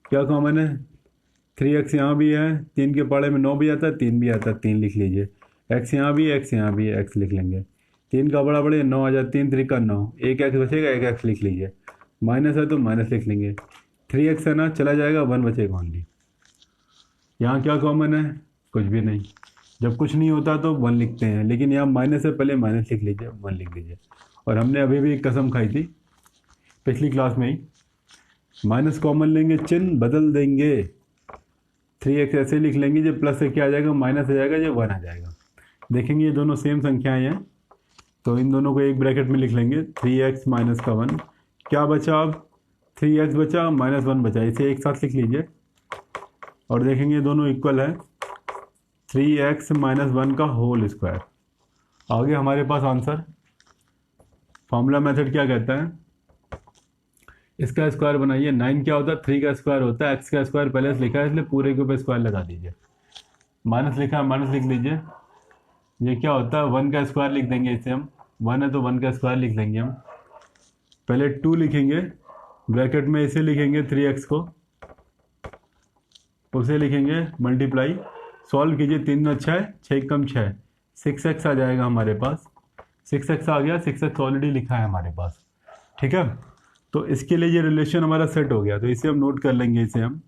क्या कॉमन है 3x यहाँ भी है, 3 के पहाड़े में 9 भी आता है, 3 भी आता है, 3 लिख लीजिए। x यहाँ भी है, x यहाँ भी है, x लिख लेंगे। 3 का बड़ा बड़े 9 आ जाए, 3 3 का 9, एक x बचेगा, एक x लिख लीजिए। माइनस है तो माइनस लिख लेंगे, 3x है ना, चला जाएगा, 1 बचेगा ओनली। यहाँ क्या कॉमन है, कुछ भी नहीं। जब कुछ नहीं होता तो 1 लिखते हैं, लेकिन यहाँ माइनस है, पहले माइनस लिख लीजिए, 1 लिख लीजिए। और हमने अभी भी एक कसम खाई थी पिछली क्लास में ही, माइनस कॉमन लेंगे, चिन्ह बदल देंगे, 3x ऐसे लिख लेंगे, जब प्लस से क्या आ जाएगा, माइनस आ जाएगा, जब 1 आ जाएगा। देखेंगे ये दोनों सेम संख्याएं हैं, तो इन दोनों को एक ब्रैकेट में लिख लेंगे, 3x माइनस का 1। क्या बचा अब, 3x बचा माइनस 1 बचा, इसे एक साथ लिख लीजिए और देखेंगे ये दोनों इक्वल है, 3x माइनस 1 का होल स्क्वायर। आगे हमारे पास आंसर। फॉर्मूला मेथड क्या कहता है, इसका स्क्वायर बनाइए। 9 क्या होता है, 3 का स्क्वायर होता है, x का स्क्वायर पहले से लिखा है, इसलिए पूरे के ऊपर स्क्वायर लगा दीजिए। माइनस लिखा है, माइनस लिख लीजिए। ये क्या होता है, 1 का स्क्वायर लिख देंगे इसे हम, 1 है तो 1 का स्क्वायर लिख देंगे हम। पहले 2 लिखेंगे, ब्रैकेट में इसे लिखेंगे 3x को, उसे लिखेंगे मल्टीप्लाई, सॉल्व कीजिए, 3 में 6, 6 कम 6, 6x आ जाएगा हमारे पास। 6x आ गया, 6x ऑलरेडी लिखा है हमारे पास। ठीक है, तो इसके लिए ये रिलेशन हमारा सेट हो गया, तो इसे हम नोट कर लेंगे, इसे हम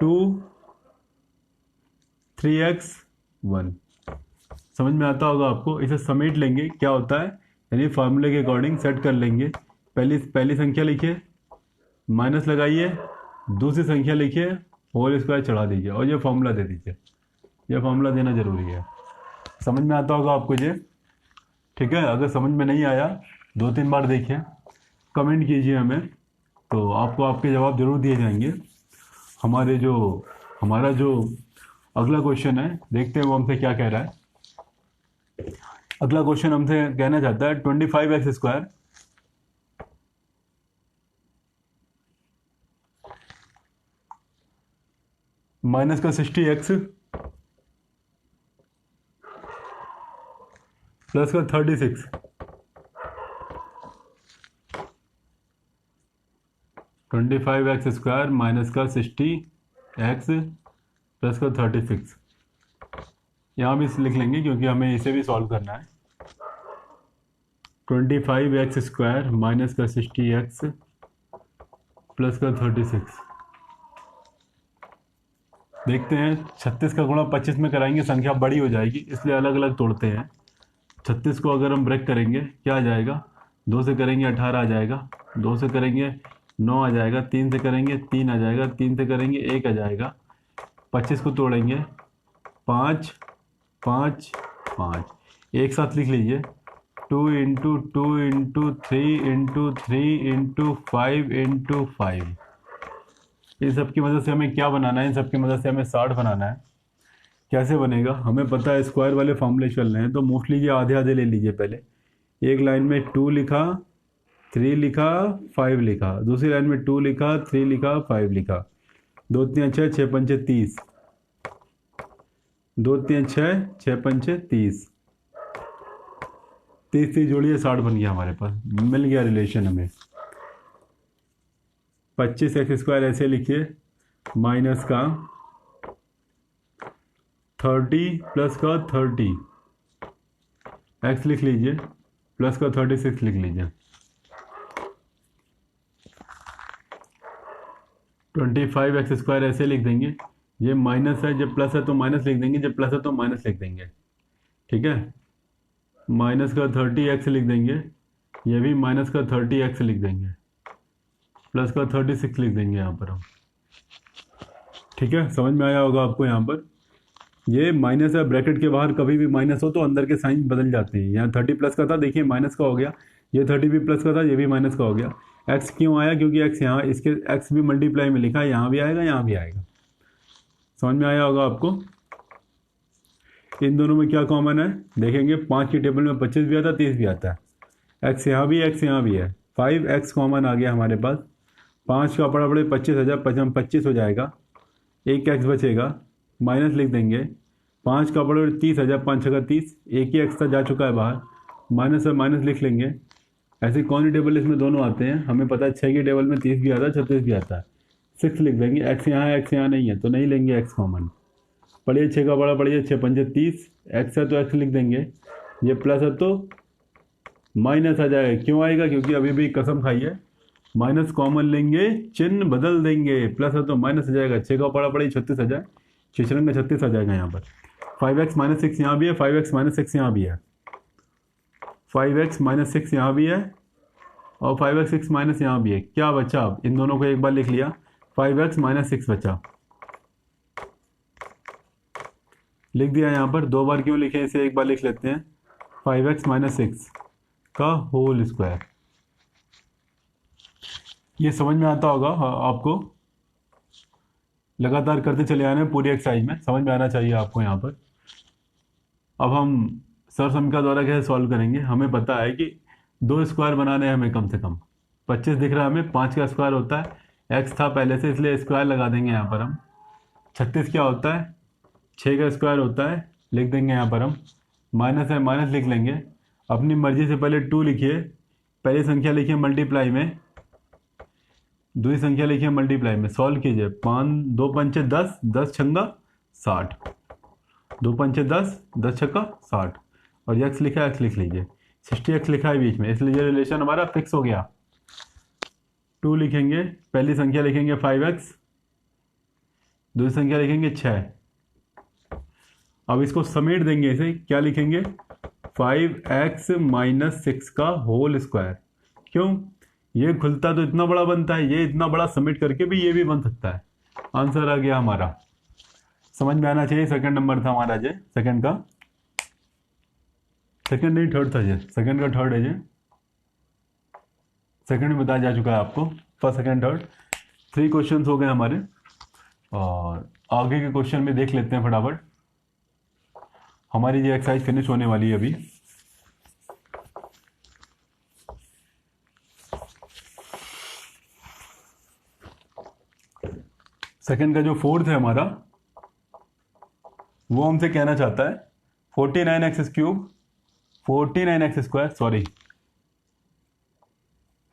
2 3x 1। समझ में आता होगा आपको, इसे समेट लेंगे, क्या होता है, यानी फार्मूले के अकॉर्डिंग सेट कर लेंगे। पहली संख्या लिखिए, माइनस लगाइए, दूसरी संख्या लिखिए, होल स्क्वायर चढ़ा दीजिए और ये फार्मूला दे दीजिए। ये फार्मूला देना जरूरी है। समझ में आता होगा आपको ये। ठीक है, अगर समझ में नहीं आया 2-3 बार देखिए, कमेंट कीजिए हमें, तो आपको आपके जवाब जरूर दिए जाएंगे। हमारा जो अगला क्वेश्चन है, देखते हैं वो हमसे क्या कह रहा है। अगला क्वेश्चन हमसे कहना चाहता है 25x स्क्वायर माइनस का 60x प्लस का 36 25x² माइनस का 60x प्लस का 36 यहाँ भी लिख लेंगे क्योंकि हमें इसे भी सॉल्व करना है। 25x² माइनस का 60x प्लस का 36। देखते हैं 36 का गुणा 25 में कराएंगे संख्या बड़ी हो जाएगी, इसलिए अलग अलग तोड़ते हैं। 36 को अगर हम ब्रेक करेंगे क्या आ जाएगा, 2 से करेंगे 18 आ जाएगा, 2 से करेंगे 9 आ जाएगा, 3 से करेंगे 3 आ जाएगा, 3 से करेंगे 1 आ जाएगा। 25 को तोड़ेंगे 5 5 5, एक साथ लिख लीजिए 2 into 2 into 3 into 3 into 5 into 5। इन सब की मदद से हमें क्या बनाना है, इन सब की मदद से हमें 60 बनाना है। कैसे बनेगा हमें पता है, स्क्वायर वाले फॉर्मूले चल रहे हैं तो मोस्टली ये आधे आधे ले लीजिए। पहले एक लाइन में 2 लिखा, 3 लिखा, 5 लिखा, दूसरी लाइन में 2 लिखा, 3 लिखा, 5 लिखा। 2 3 6 6 5 30, 2 3 6 6 5 30, 30 जोड़िए 60 बन गया हमारे पास, मिल गया रिलेशन हमें। 25x² ऐसे लिखिए माइनस का 30 प्लस का 30, x लिख लीजिए प्लस का 36 लिख लीजिए। 25x² ऐसे लिख देंगे, ये माइनस है, जब प्लस है तो माइनस लिख देंगे, जब प्लस है तो माइनस लिख देंगे। ठीक है, माइनस का 30x लिख देंगे, ये भी माइनस का 30x लिख देंगे, प्लस का 36 लिख देंगे यहाँ पर हम। ठीक है, समझ में आया होगा आपको। यहाँ पर ये माइनस है, ब्रैकेट के बाहर कभी भी माइनस हो तो अंदर के साइन बदल जाते हैं। यहाँ 30 प्लस का था, देखिए माइनस का हो गया, ये 30 भी प्लस का था, ये भी माइनस का हो गया। एक्स क्यों आया, क्योंकि एक्स यहाँ, इसके एक्स भी मल्टीप्लाई में लिखा है, यहाँ भी आएगा यहाँ भी आएगा। समझ में आया होगा आपको। इन दोनों में क्या कॉमन है देखेंगे, 5 की टेबल में 25 भी आता है, 30 भी आता है। एक्स यहाँ भी, एक्स यहाँ भी है, 5x कॉमन आ गया हमारे पास। 5 का बड़ा बड़े 25,000 25 हो जाएगा, एक एक्स बचेगा, माइनस लिख देंगे। 5 का बड़ा 30,000 5 का 30, एक ही एक्स था जा चुका है बाहर, माइनस है माइनस लिख लेंगे। ऐसे कौन सी टेबल इसमें दोनों आते हैं, हमें पता है 6 की टेबल में 30 भी आता है, 36 भी आता है। 6 लिख देंगे, एक्स यहाँ है एक्स यहाँ नहीं है तो नहीं लेंगे एक्स कॉमन। पढ़िए 6 का बड़ा पढ़िए, 6 5 30, एक्स है तो एक्स लिख देंगे, ये प्लस है तो माइनस आ जाएगा। क्यों आएगा, क्योंकि अभी भी कसम खाई है, माइनस कॉमन लेंगे चिन्ह बदल देंगे, प्लस है तो माइनस आ जाएगा। 6 का बड़ा पड़ी 36 आ जाए, 6 रंग 36 आ जाएगा यहाँ पर। 5x माइनस 6 यहाँ भी है, 5x माइनस 6 यहाँ भी है, 5x माइनस 6 यहाँ भी है और 5x 6 माइनस यहाँ भी है। क्या बचा, अब इन दोनों को एक बार लिख लिया, 5x माइनस 6 बचा, लिख दिया यहाँ पर। 2 बार क्यों लिखे इसे, एक बार लिख लेते हैं, 5x माइनस 6 का होल स्क्वायर। ये समझ में आता होगा आपको, लगातार करते चले आने पूरी एक्सरसाइज में समझ में आना चाहिए आपको यहाँ पर। अब हम सर समीकरण द्वारा कैसे सॉल्व करेंगे, हमें पता है कि 2 स्क्वायर बनाने हैं हमें कम से कम। 25 दिख रहा है हमें, 5 का स्क्वायर होता है, एक्स था पहले से इसलिए स्क्वायर लगा देंगे यहाँ पर हम। 36 क्या होता है, 6 का स्क्वायर होता है, लिख देंगे यहाँ पर हम। माइनस है माइनस लिख लेंगे, अपनी मर्जी से पहले 2 लिखिए, पहली संख्या लिखिए मल्टीप्लाई में, दूसरी संख्या लिखिए मल्टीप्लाई में, सॉल्व कीजिए। 5 2 पंचे 10, 10 छंगा 60, 2 पंचे 10, 10 छक्का 60, और एक्स लिखा है एक्स लिख लीजिए, 60x लिखा है बीच में, इसलिए ये रिलेशन हमारा फिक्स हो गया। 2 लिखेंगे, पहली संख्या लिखेंगे 5x, दूसरी संख्या लिखेंगे 6। अब इसको समेट देंगे, इसे क्या लिखेंगे, 5x माइनस 6 का होल स्क्वायर। क्यों, ये खुलता तो इतना बड़ा बनता है, ये इतना बड़ा समेट करके भी ये भी बन सकता है। आंसर आ गया हमारा, समझ में आना चाहिए। सेकंड नंबर था हमारा जे, सेकंड का, सेकंड नहीं थर्ड था जे, सेकंड का थर्ड है जे, सेकंड में बताया जा चुका है आपको, फर्स्ट सेकंड थर्ड 3 क्वेश्चन हो गए हमारे। और आगे के क्वेश्चन में देख लेते हैं फटाफट, हमारी ये एक्सरसाइज फिनिश होने वाली है अभी। सेकंड का जो फोर्थ है हमारा, वो हमसे कहना चाहता है 49x³ 49x² sorry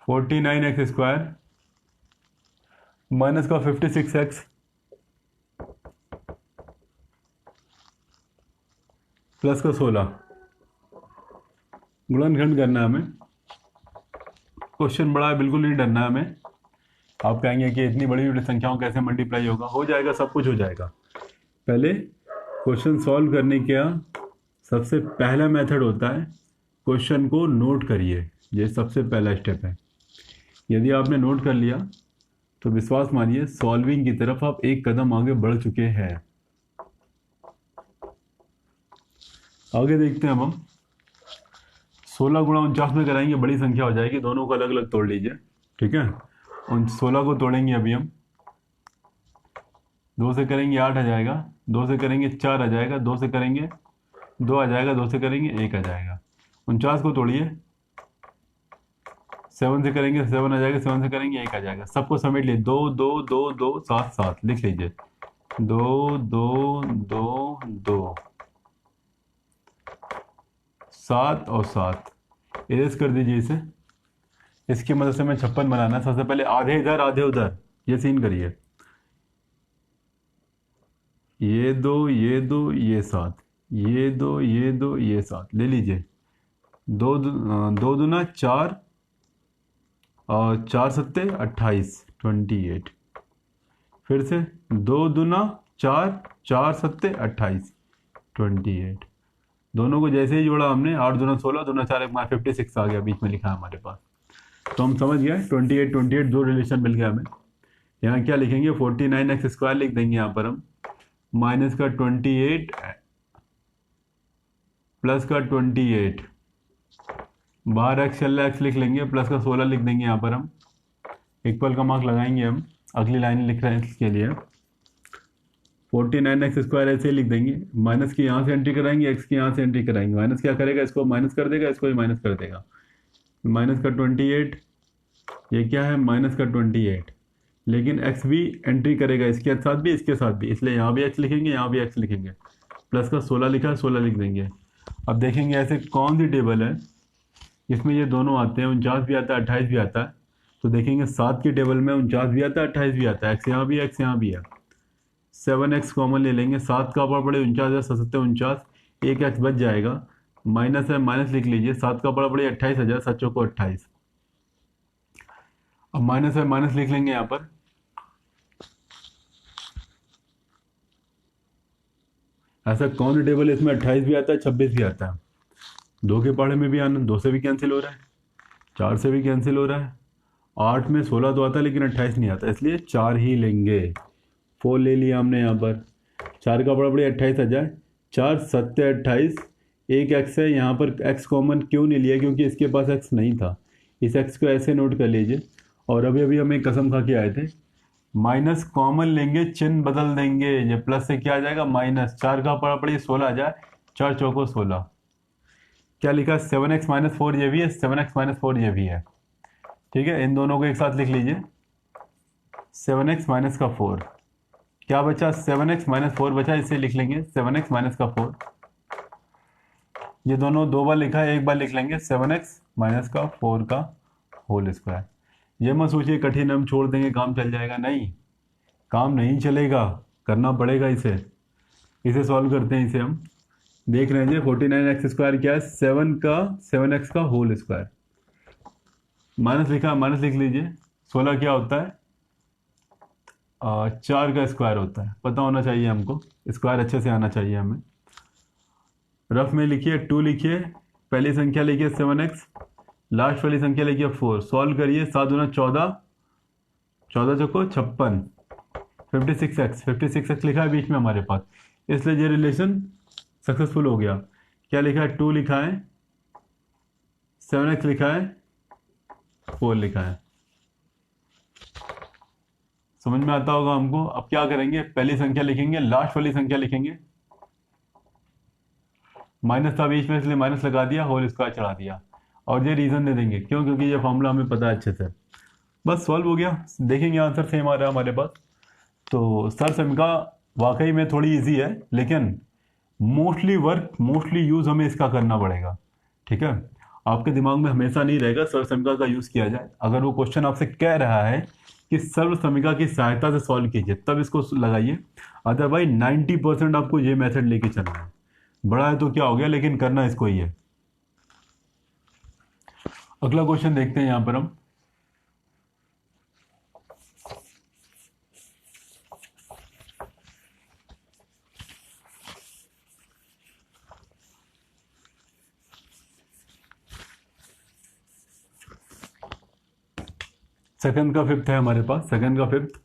49x² minus का 56x प्लस का 16 गुणनखंड करना है हमें। क्वेश्चन बड़ा है, बिल्कुल नहीं डरना है हमें। आप कहेंगे कि इतनी बड़ी संख्याओं कैसे मल्टीप्लाई होगा, हो जाएगा, सब कुछ हो जाएगा। पहले क्वेश्चन सॉल्व करने का सबसे पहला मेथड होता है क्वेश्चन को नोट करिए, ये सबसे पहला स्टेप है। यदि आपने नोट कर लिया तो विश्वास मानिए सॉल्विंग की तरफ आप एक कदम आगे बढ़ चुके हैं। आगे देखते हैं अब हम 16 गुणा 49 में कराएंगे, बड़ी संख्या हो जाएगी, दोनों को अलग अलग तोड़ लीजिए, ठीक है। उन 16 को तोड़ेंगे अभी हम, 2 से करेंगे 8 आ जाएगा, 2 से करेंगे 4 आ जाएगा, 2 से करेंगे 2 आ जाएगा, 2 से करेंगे 1 आ जाएगा। 49 को तोड़िए, 7 से करेंगे 7 आ जाएगा, 7 से करेंगे 1 आ जाएगा। सबको समेट लिए, 2 2 2 2 7 7 लिख लीजिए, 2 2 2 2 7 और 7 इरेज कर दीजिए इसे। इसकी मदद से हमें 56 बनाना है। सबसे पहले आधे इधर आधे उधर, ये सीन करिए, ये 2 ये 2 ये 7, ये 2 ये 2 ये 7 ले लीजिए। 2 दूना 4 और 4 सत्ते 28 28। फिर से 2 दूना 4 4 सत्ते 28 28। दोनों को जैसे ही जोड़ा हमने, 8 दूना 16 दूना 4 56 आ गया, बीच में लिखा है हमारे पास। तो हम समझ गए 28 28 दो रिलेशन मिल गया हमें। यहाँ क्या लिखेंगे, 49x² लिख देंगे यहाँ पर हम, माइनस का 28 प्लस का 28, बाहर x चल रहा है, x लिख लेंगे, प्लस का 16 लिख देंगे यहाँ पर हम। इक्वल का मार्क लगाएंगे हम, अगली लाइन लिख रहे हैं इसके लिए। 49x² ऐसे ही लिख देंगे, माइनस की यहाँ से एंट्री कराएंगे, x की यहाँ से एंट्री कराएंगे। माइनस क्या करेगा, इसको माइनस कर देगा, इसको भी माइनस कर देगा। माइनस का 28, ये क्या है माइनस का 28, लेकिन x भी एंट्री करेगा इसके साथ भी इसके साथ भी, इसलिए यहाँ भी x लिखेंगे, यहाँ भी x लिखेंगे। प्लस का 16 लिखा है, 16 लिख देंगे। अब देखेंगे ऐसे कौन सी टेबल है इसमें ये दोनों आते हैं, 49 भी आता है 28 भी आता है। तो देखेंगे 7 की टेबल में 49 भी आता है 28 भी आता है, x यहाँ भी है x यहाँ भी है। 7x कॉमन ले लेंगे, 7 का बड़ा पड़े 49 है, 7 49, एक x बच जाएगा, माइनस है माइनस लिख लीजिए, 7 का बड़ा पड़े 28 हजार, 7 चौको 28। अब माइनस है माइनस लिख लेंगे यहाँ पर, ऐसा कौन सी टेबल है इसमें 28 भी आता है 26 भी आता है। 2 के पहाड़े में भी आना, 2 से भी कैंसिल हो रहा है, 4 से भी कैंसिल हो रहा है, 8 में 16 तो आता है लेकिन 28 नहीं आता, इसलिए 4 ही लेंगे। 4 ले लिया हमने यहाँ पर, 4 का बड़ा बड़ी 28 आ जाए, 4 सत्ते 28, एक x है यहाँ पर, x कॉमन क्यों नहीं लिया, क्योंकि इसके पास x नहीं था। इस x को ऐसे नोट कर लीजिए। और अभी अभी हम एक कसम खा के आए थे, माइनस कॉमन लेंगे, चिन्ह बदल देंगे, ये प्लस से क्या आ जाएगा माइनस, 4 का बड़ा पड़ी 16 आ जाए, 4 चौको 16। क्या लिखा, 7x - 4 ये भी है, 7x - 4 ये भी है, ठीक है। इन दोनों को एक साथ लिख लीजिए, 7x माइनस का 4, क्या बचा 7x - 4 बचा, इसे लिख लेंगे 7x माइनस का 4। ये दोनों 2 बार लिखा है, एक बार लिख लेंगे 7x माइनस का 4 का होल स्क्वायर। ये मत सोचिए कठिन हम छोड़ देंगे काम चल जाएगा, नहीं, काम नहीं चलेगा, करना पड़ेगा इसे। इसे सॉल्व करते हैं, इसे हम देख रहे हैं। 49x² क्या है, 7x का होल स्क्वायर, माइनस लिखा, माइनस लिख लीजिए। 16 क्या होता है, 4 का स्क्वायर होता है, पता होना चाहिए हमको, स्क्वायर अच्छे से आना चाहिए हमें। रफ में लिखिए 2 लिखिए, पहली संख्या लिखिए 7x, लास्ट वाली संख्या लिखिए 4। सॉल्व करिए, 7 दूना 14, 14 चौको 56, 56x लिखा है बीच में हमारे पास, इसलिए ये रिलेशन सक्सेसफुल हो गया। क्या लिखा है, 2 लिखा है, 7x लिखा है, 4 लिखा है। समझ में आता होगा हमको। अब क्या करेंगे, पहली संख्या लिखेंगे, लास्ट वाली संख्या लिखेंगे, माइनस था बीच में इसलिए माइनस लगा दिया, होल स्क्वायर चढ़ा दिया, और ये रीज़न दे देंगे क्यों, क्योंकि ये फॉर्मूला हमें पता है अच्छे से। बस सॉल्व हो गया, देखेंगे आंसर सेम आ रहा है हमारे पास। तो सर सम का वाकई में थोड़ी इजी है, लेकिन मोस्टली यूज़ हमें इसका करना पड़ेगा। ठीक है, आपके दिमाग में हमेशा नहीं रहेगा सर्व समीकरण का यूज़ किया जाए। अगर वो क्वेश्चन आपसे कह रहा है कि सर्व समीकरण की सहायता से सॉल्व कीजिए तब इसको लगाइए, अदरवाइज 90% आपको ये मेथड लेके चलना है। बड़ा है तो क्या हो गया, लेकिन करना इसको ही है। अगला क्वेश्चन देखते हैं यहां पर हम। सेकंड का फिफ्थ है हमारे पास। सेकंड का फिफ्थ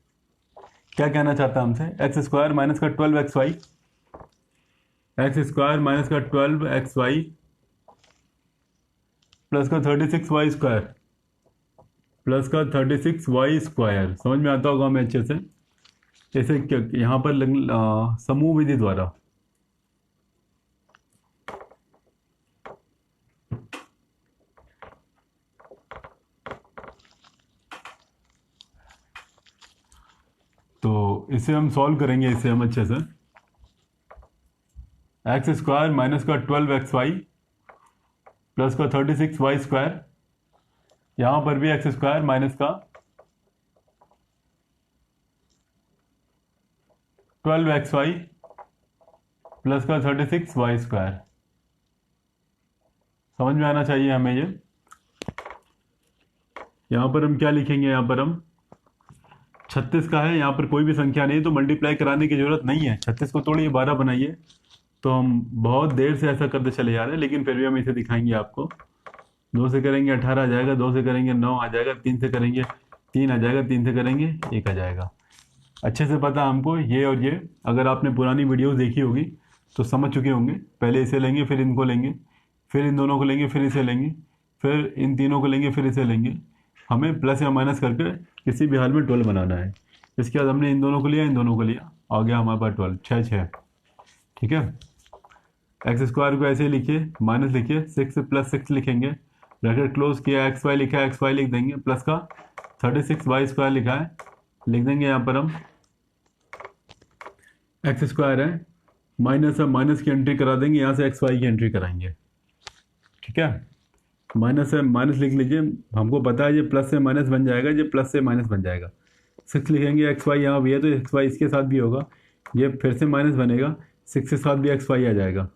क्या कहना चाहता है हमसे, एक्स स्क्वायर माइनस का 12xy, एक्स स्क्वायर माइनस का 12xy प्लस का 36y स्क्वायर, प्लस का 36y स्क्वायर। समझ में आता होगा हमें अच्छे से। जैसे यहाँ पर समूह विधि द्वारा तो इसे हम सॉल्व करेंगे, इसे हम अच्छे से। एक्स स्क्वायर माइनस का 12xy प्लस का 36y स्क्वायर, यहां पर भी एक्स स्क्वायर माइनस का 12xy प्लस का 36y स्क्वायर। समझ में आना चाहिए हमें ये। यहां पर हम क्या लिखेंगे, यहां पर हम 36 का है, यहाँ पर कोई भी संख्या नहीं तो मल्टीप्लाई कराने की जरूरत नहीं है। 36 को तोड़िए 12 बनाइए। तो हम बहुत देर से ऐसा करते चले जा रहे हैं, लेकिन फिर भी हम इसे दिखाएंगे आपको। 2 से करेंगे 18 आ जाएगा, 2 से करेंगे 9 आ जाएगा, 3 से करेंगे 3 आ जाएगा, 3 से करेंगे 1 आ जाएगा। अच्छे से पता हमको ये और ये। अगर आपने पुरानी वीडियोस देखी होगी तो समझ चुके होंगे। पहले इसे लेंगे, फिर इनको लेंगे, फिर इन दोनों को लेंगे, फिर इसे लेंगे, फिर इन तीनों को लेंगे, फिर इसे लेंगे। हमें प्लस या माइनस करके किसी भी हाल में 12 बनाना है। इसके बाद हमने इन दोनों को लिया, इन दोनों को लिया, आ गया हमारे पास 12, 6 6। ठीक है, एक्स स्क्वायर को ऐसे ही लिखिए, माइनस लिखिए, 6 प्लस 6 लिखेंगे, ब्रैकेट क्लोज किया, एक्स वाई लिखा है, एक्स वाई लिख देंगे, प्लस का 36y स्क्वायर लिखा है, लिख देंगे। यहाँ पर हम एक्स स्क्वायर है, माइनस है, माइनस की एंट्री करा देंगे, यहाँ से एक्स वाई की एंट्री कराएंगे। ठीक है, माइनस है, माइनस लिख लीजिए। हमको पता है ये प्लस से माइनस बन जाएगा, ये प्लस से माइनस बन जाएगा। 6 लिखेंगे, एक्स वाई यहाँ भी है तो एक्स वाई इसके साथ भी होगा, ये फिर से माइनस बनेगा, 6 के साथ भी एक्स वाई आ जाएगा,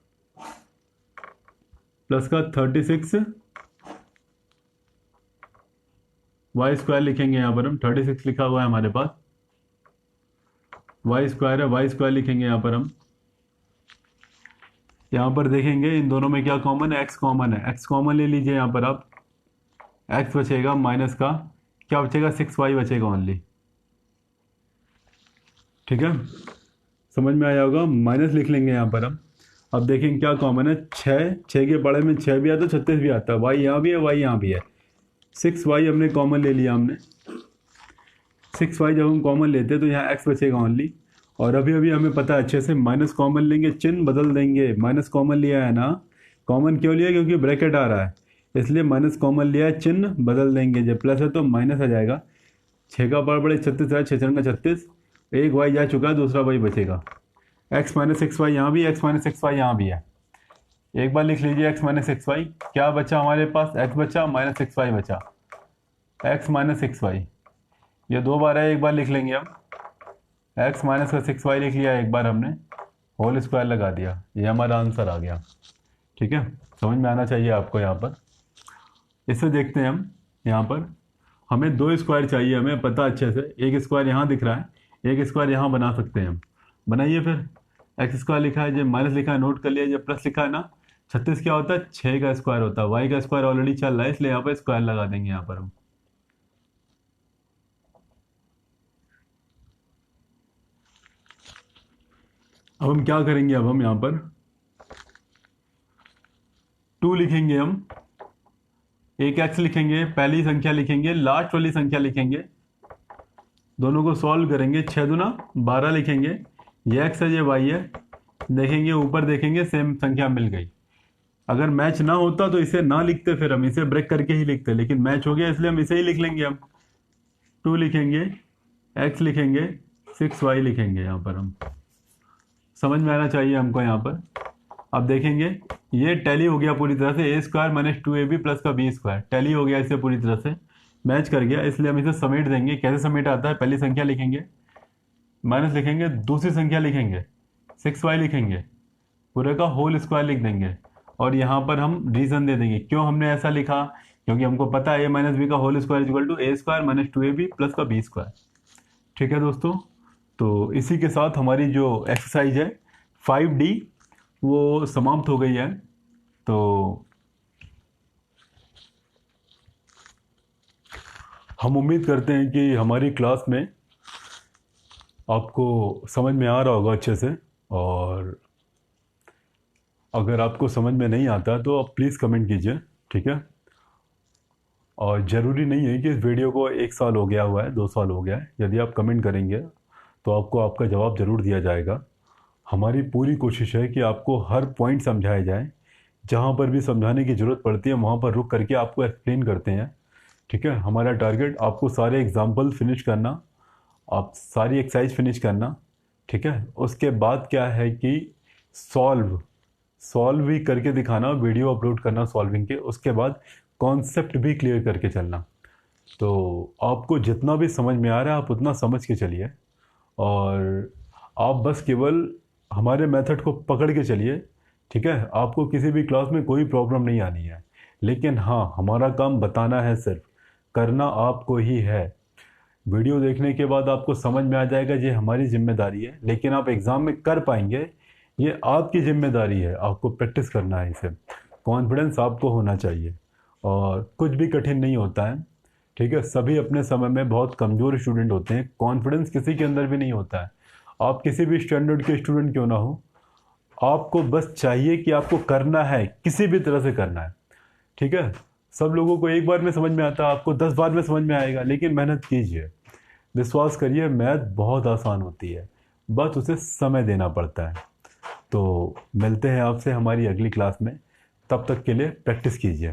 प्लस का 36 वाई स्क्वायर लिखेंगे। यहाँ पर हम 36 लिखा हुआ है हमारे पास, वाई स्क्वायर है, वाई स्क्वायर लिखेंगे यहाँ पर हम। यहाँ पर देखेंगे इन दोनों में क्या कॉमन है, एक्स कॉमन है, एक्स कॉमन ले लीजिए। यहाँ पर आप एक्स बचेगा, माइनस का क्या बचेगा, 6y बचेगा ओनली। ठीक है, समझ में आया होगा। माइनस लिख लेंगे यहाँ पर हम। अब देखेंगे क्या कॉमन है, 6, 6 के बड़े में 6 भी आता है, 36 भी आता है, वाई यहाँ भी है, वाई यहाँ भी है, 6y हमने कॉमन ले लिया हमने। 6y जब हम कॉमन लेते हैं तो यहाँ x बचेगा ओनली। और अभी अभी हमें पता है अच्छे से, माइनस कॉमन लेंगे, चिन्ह बदल देंगे। माइनस कॉमन लिया है ना, कॉमन क्यों लिया, क्योंकि ब्रैकेट आ रहा है, इसलिए माइनस कॉमन लिया है, चिन्ह बदल देंगे। जब प्लस है तो माइनस आ जाएगा, 6 का बड़ा बड़े 36 है, 6 का 36, एक y जा चुका है, दूसरा y बचेगा। x माइनस 6y यहाँ भी, x माइनस 6y यहाँ भी है। एक बार लिख लीजिए x माइनस 6y, क्या बचा हमारे पास, x बचा माइनस 6y बचा, x माइनस 6y, ये 2 बार है, एक बार लिख लेंगे हम। x माइनस का 6y लिख लिया एक बार हमने, होल स्क्वायर लगा दिया, ये हमारा आंसर आ गया। ठीक है, समझ में आना चाहिए आपको यहाँ पर। इससे देखते हैं हम, यहाँ पर हमें 2 स्क्वायर चाहिए, हमें पता अच्छे से। एक स्क्वायर यहाँ दिख रहा है, एक स्क्वायर यहाँ बना सकते हैं हम, बनाइए। फिर एक्स स्क्वायर लिखा है, जब माइनस लिखा है नोट कर लिया, जब प्लस लिखा है ना, 36 क्या होता है, 6 का स्क्वायर होता है, वाई का स्क्वायर ऑलरेडी चल रहा है, इसलिए यहाँ पर स्क्वायर लगा देंगे यहाँ पर हम। अब हम क्या करेंगे, अब हम यहाँ पर 2 लिखेंगे हम, एक एक्स लिखेंगे, पहली संख्या लिखेंगे, लास्ट वाली संख्या लिखेंगे, दोनों को सॉल्व करेंगे, 6 दूना 12 लिखेंगे, ये एक्स है, ये वाई है, देखेंगे ऊपर, देखेंगे सेम संख्या मिल गई। अगर मैच ना होता तो इसे ना लिखते, फिर हम इसे ब्रेक करके ही लिखते, लेकिन मैच हो गया इसलिए हम इसे ही लिख लेंगे। हम 2 लिखेंगे, एक्स लिखेंगे, 6y लिखेंगे यहाँ पर हम। समझ में आना चाहिए हमको यहाँ पर। अब देखेंगे ये टैली हो गया पूरी तरह से, A square minus two A B plus का बी स्क्वायर टैली हो गया, इससे पूरी तरह से मैच कर गया, इसलिए हम इसे समेट देंगे। कैसे समेट आता है, पहली संख्या लिखेंगे, माइनस लिखेंगे, दूसरी संख्या लिखेंगे, 6y लिखेंगे, पूरे का होल स्क्वायर लिख देंगे, और यहाँ पर हम रीज़न दे देंगे क्यों हमने ऐसा लिखा, क्योंकि हमको पता है ए माइनस बी का whole square equal to A square minus two A B plus का बी स्क्वायर। ठीक है दोस्तों, तो इसी के साथ हमारी जो एक्सरसाइज है 5D वो समाप्त हो गई है। तो हम उम्मीद करते हैं कि हमारी क्लास में आपको समझ में आ रहा होगा अच्छे से, और अगर आपको समझ में नहीं आता तो आप प्लीज़ कमेंट कीजिए, ठीक है। और ज़रूरी नहीं है कि इस वीडियो को 1 साल हो गया हुआ है, 2 साल हो गया है, यदि आप कमेंट करेंगे तो आपको आपका जवाब ज़रूर दिया जाएगा। हमारी पूरी कोशिश है कि आपको हर पॉइंट समझाया जाए, जहाँ पर भी समझाने की ज़रूरत पड़ती है वहाँ पर रुक करके आपको एक्सप्लेन करते हैं, ठीक है। हमारा टारगेट आपको सारे एग्जाम्पल फिनिश करना, आप सारी एक्सरसाइज फिनिश करना, ठीक है। उसके बाद क्या है कि सॉल्व भी करके दिखाना, वीडियो अपलोड करना सॉल्विंग के, उसके बाद कॉन्सेप्ट भी क्लियर करके चलना। तो आपको जितना भी समझ में आ रहा है आप उतना समझ के चलिए, और आप बस केवल हमारे मेथड को पकड़ के चलिए, ठीक है। आपको किसी भी क्लास में कोई प्रॉब्लम नहीं आनी है, लेकिन हाँ हमारा काम बताना है, सिर्फ करना आपको ही है। वीडियो देखने के बाद आपको समझ में आ जाएगा ये हमारी जिम्मेदारी है, लेकिन आप एग्ज़ाम में कर पाएंगे ये आपकी जिम्मेदारी है, आपको प्रैक्टिस करना है इसे, कॉन्फिडेंस आपको होना चाहिए, और कुछ भी कठिन नहीं होता है, ठीक है। सभी अपने समय में बहुत कमज़ोर स्टूडेंट होते हैं, कॉन्फिडेंस किसी के अंदर भी नहीं होता है। आप किसी भी स्टैंडर्ड के स्टूडेंट क्यों ना हो, आपको बस चाहिए कि आपको करना है, किसी भी तरह से करना है, ठीक है। सब लोगों को एक बार में समझ में आता है, आपको 10 बार में समझ में आएगा, लेकिन मेहनत कीजिए, विश्वास करिए मैथ बहुत आसान होती है, बस उसे समय देना पड़ता है। तो मिलते हैं आपसे हमारी अगली क्लास में, तब तक के लिए प्रैक्टिस कीजिए।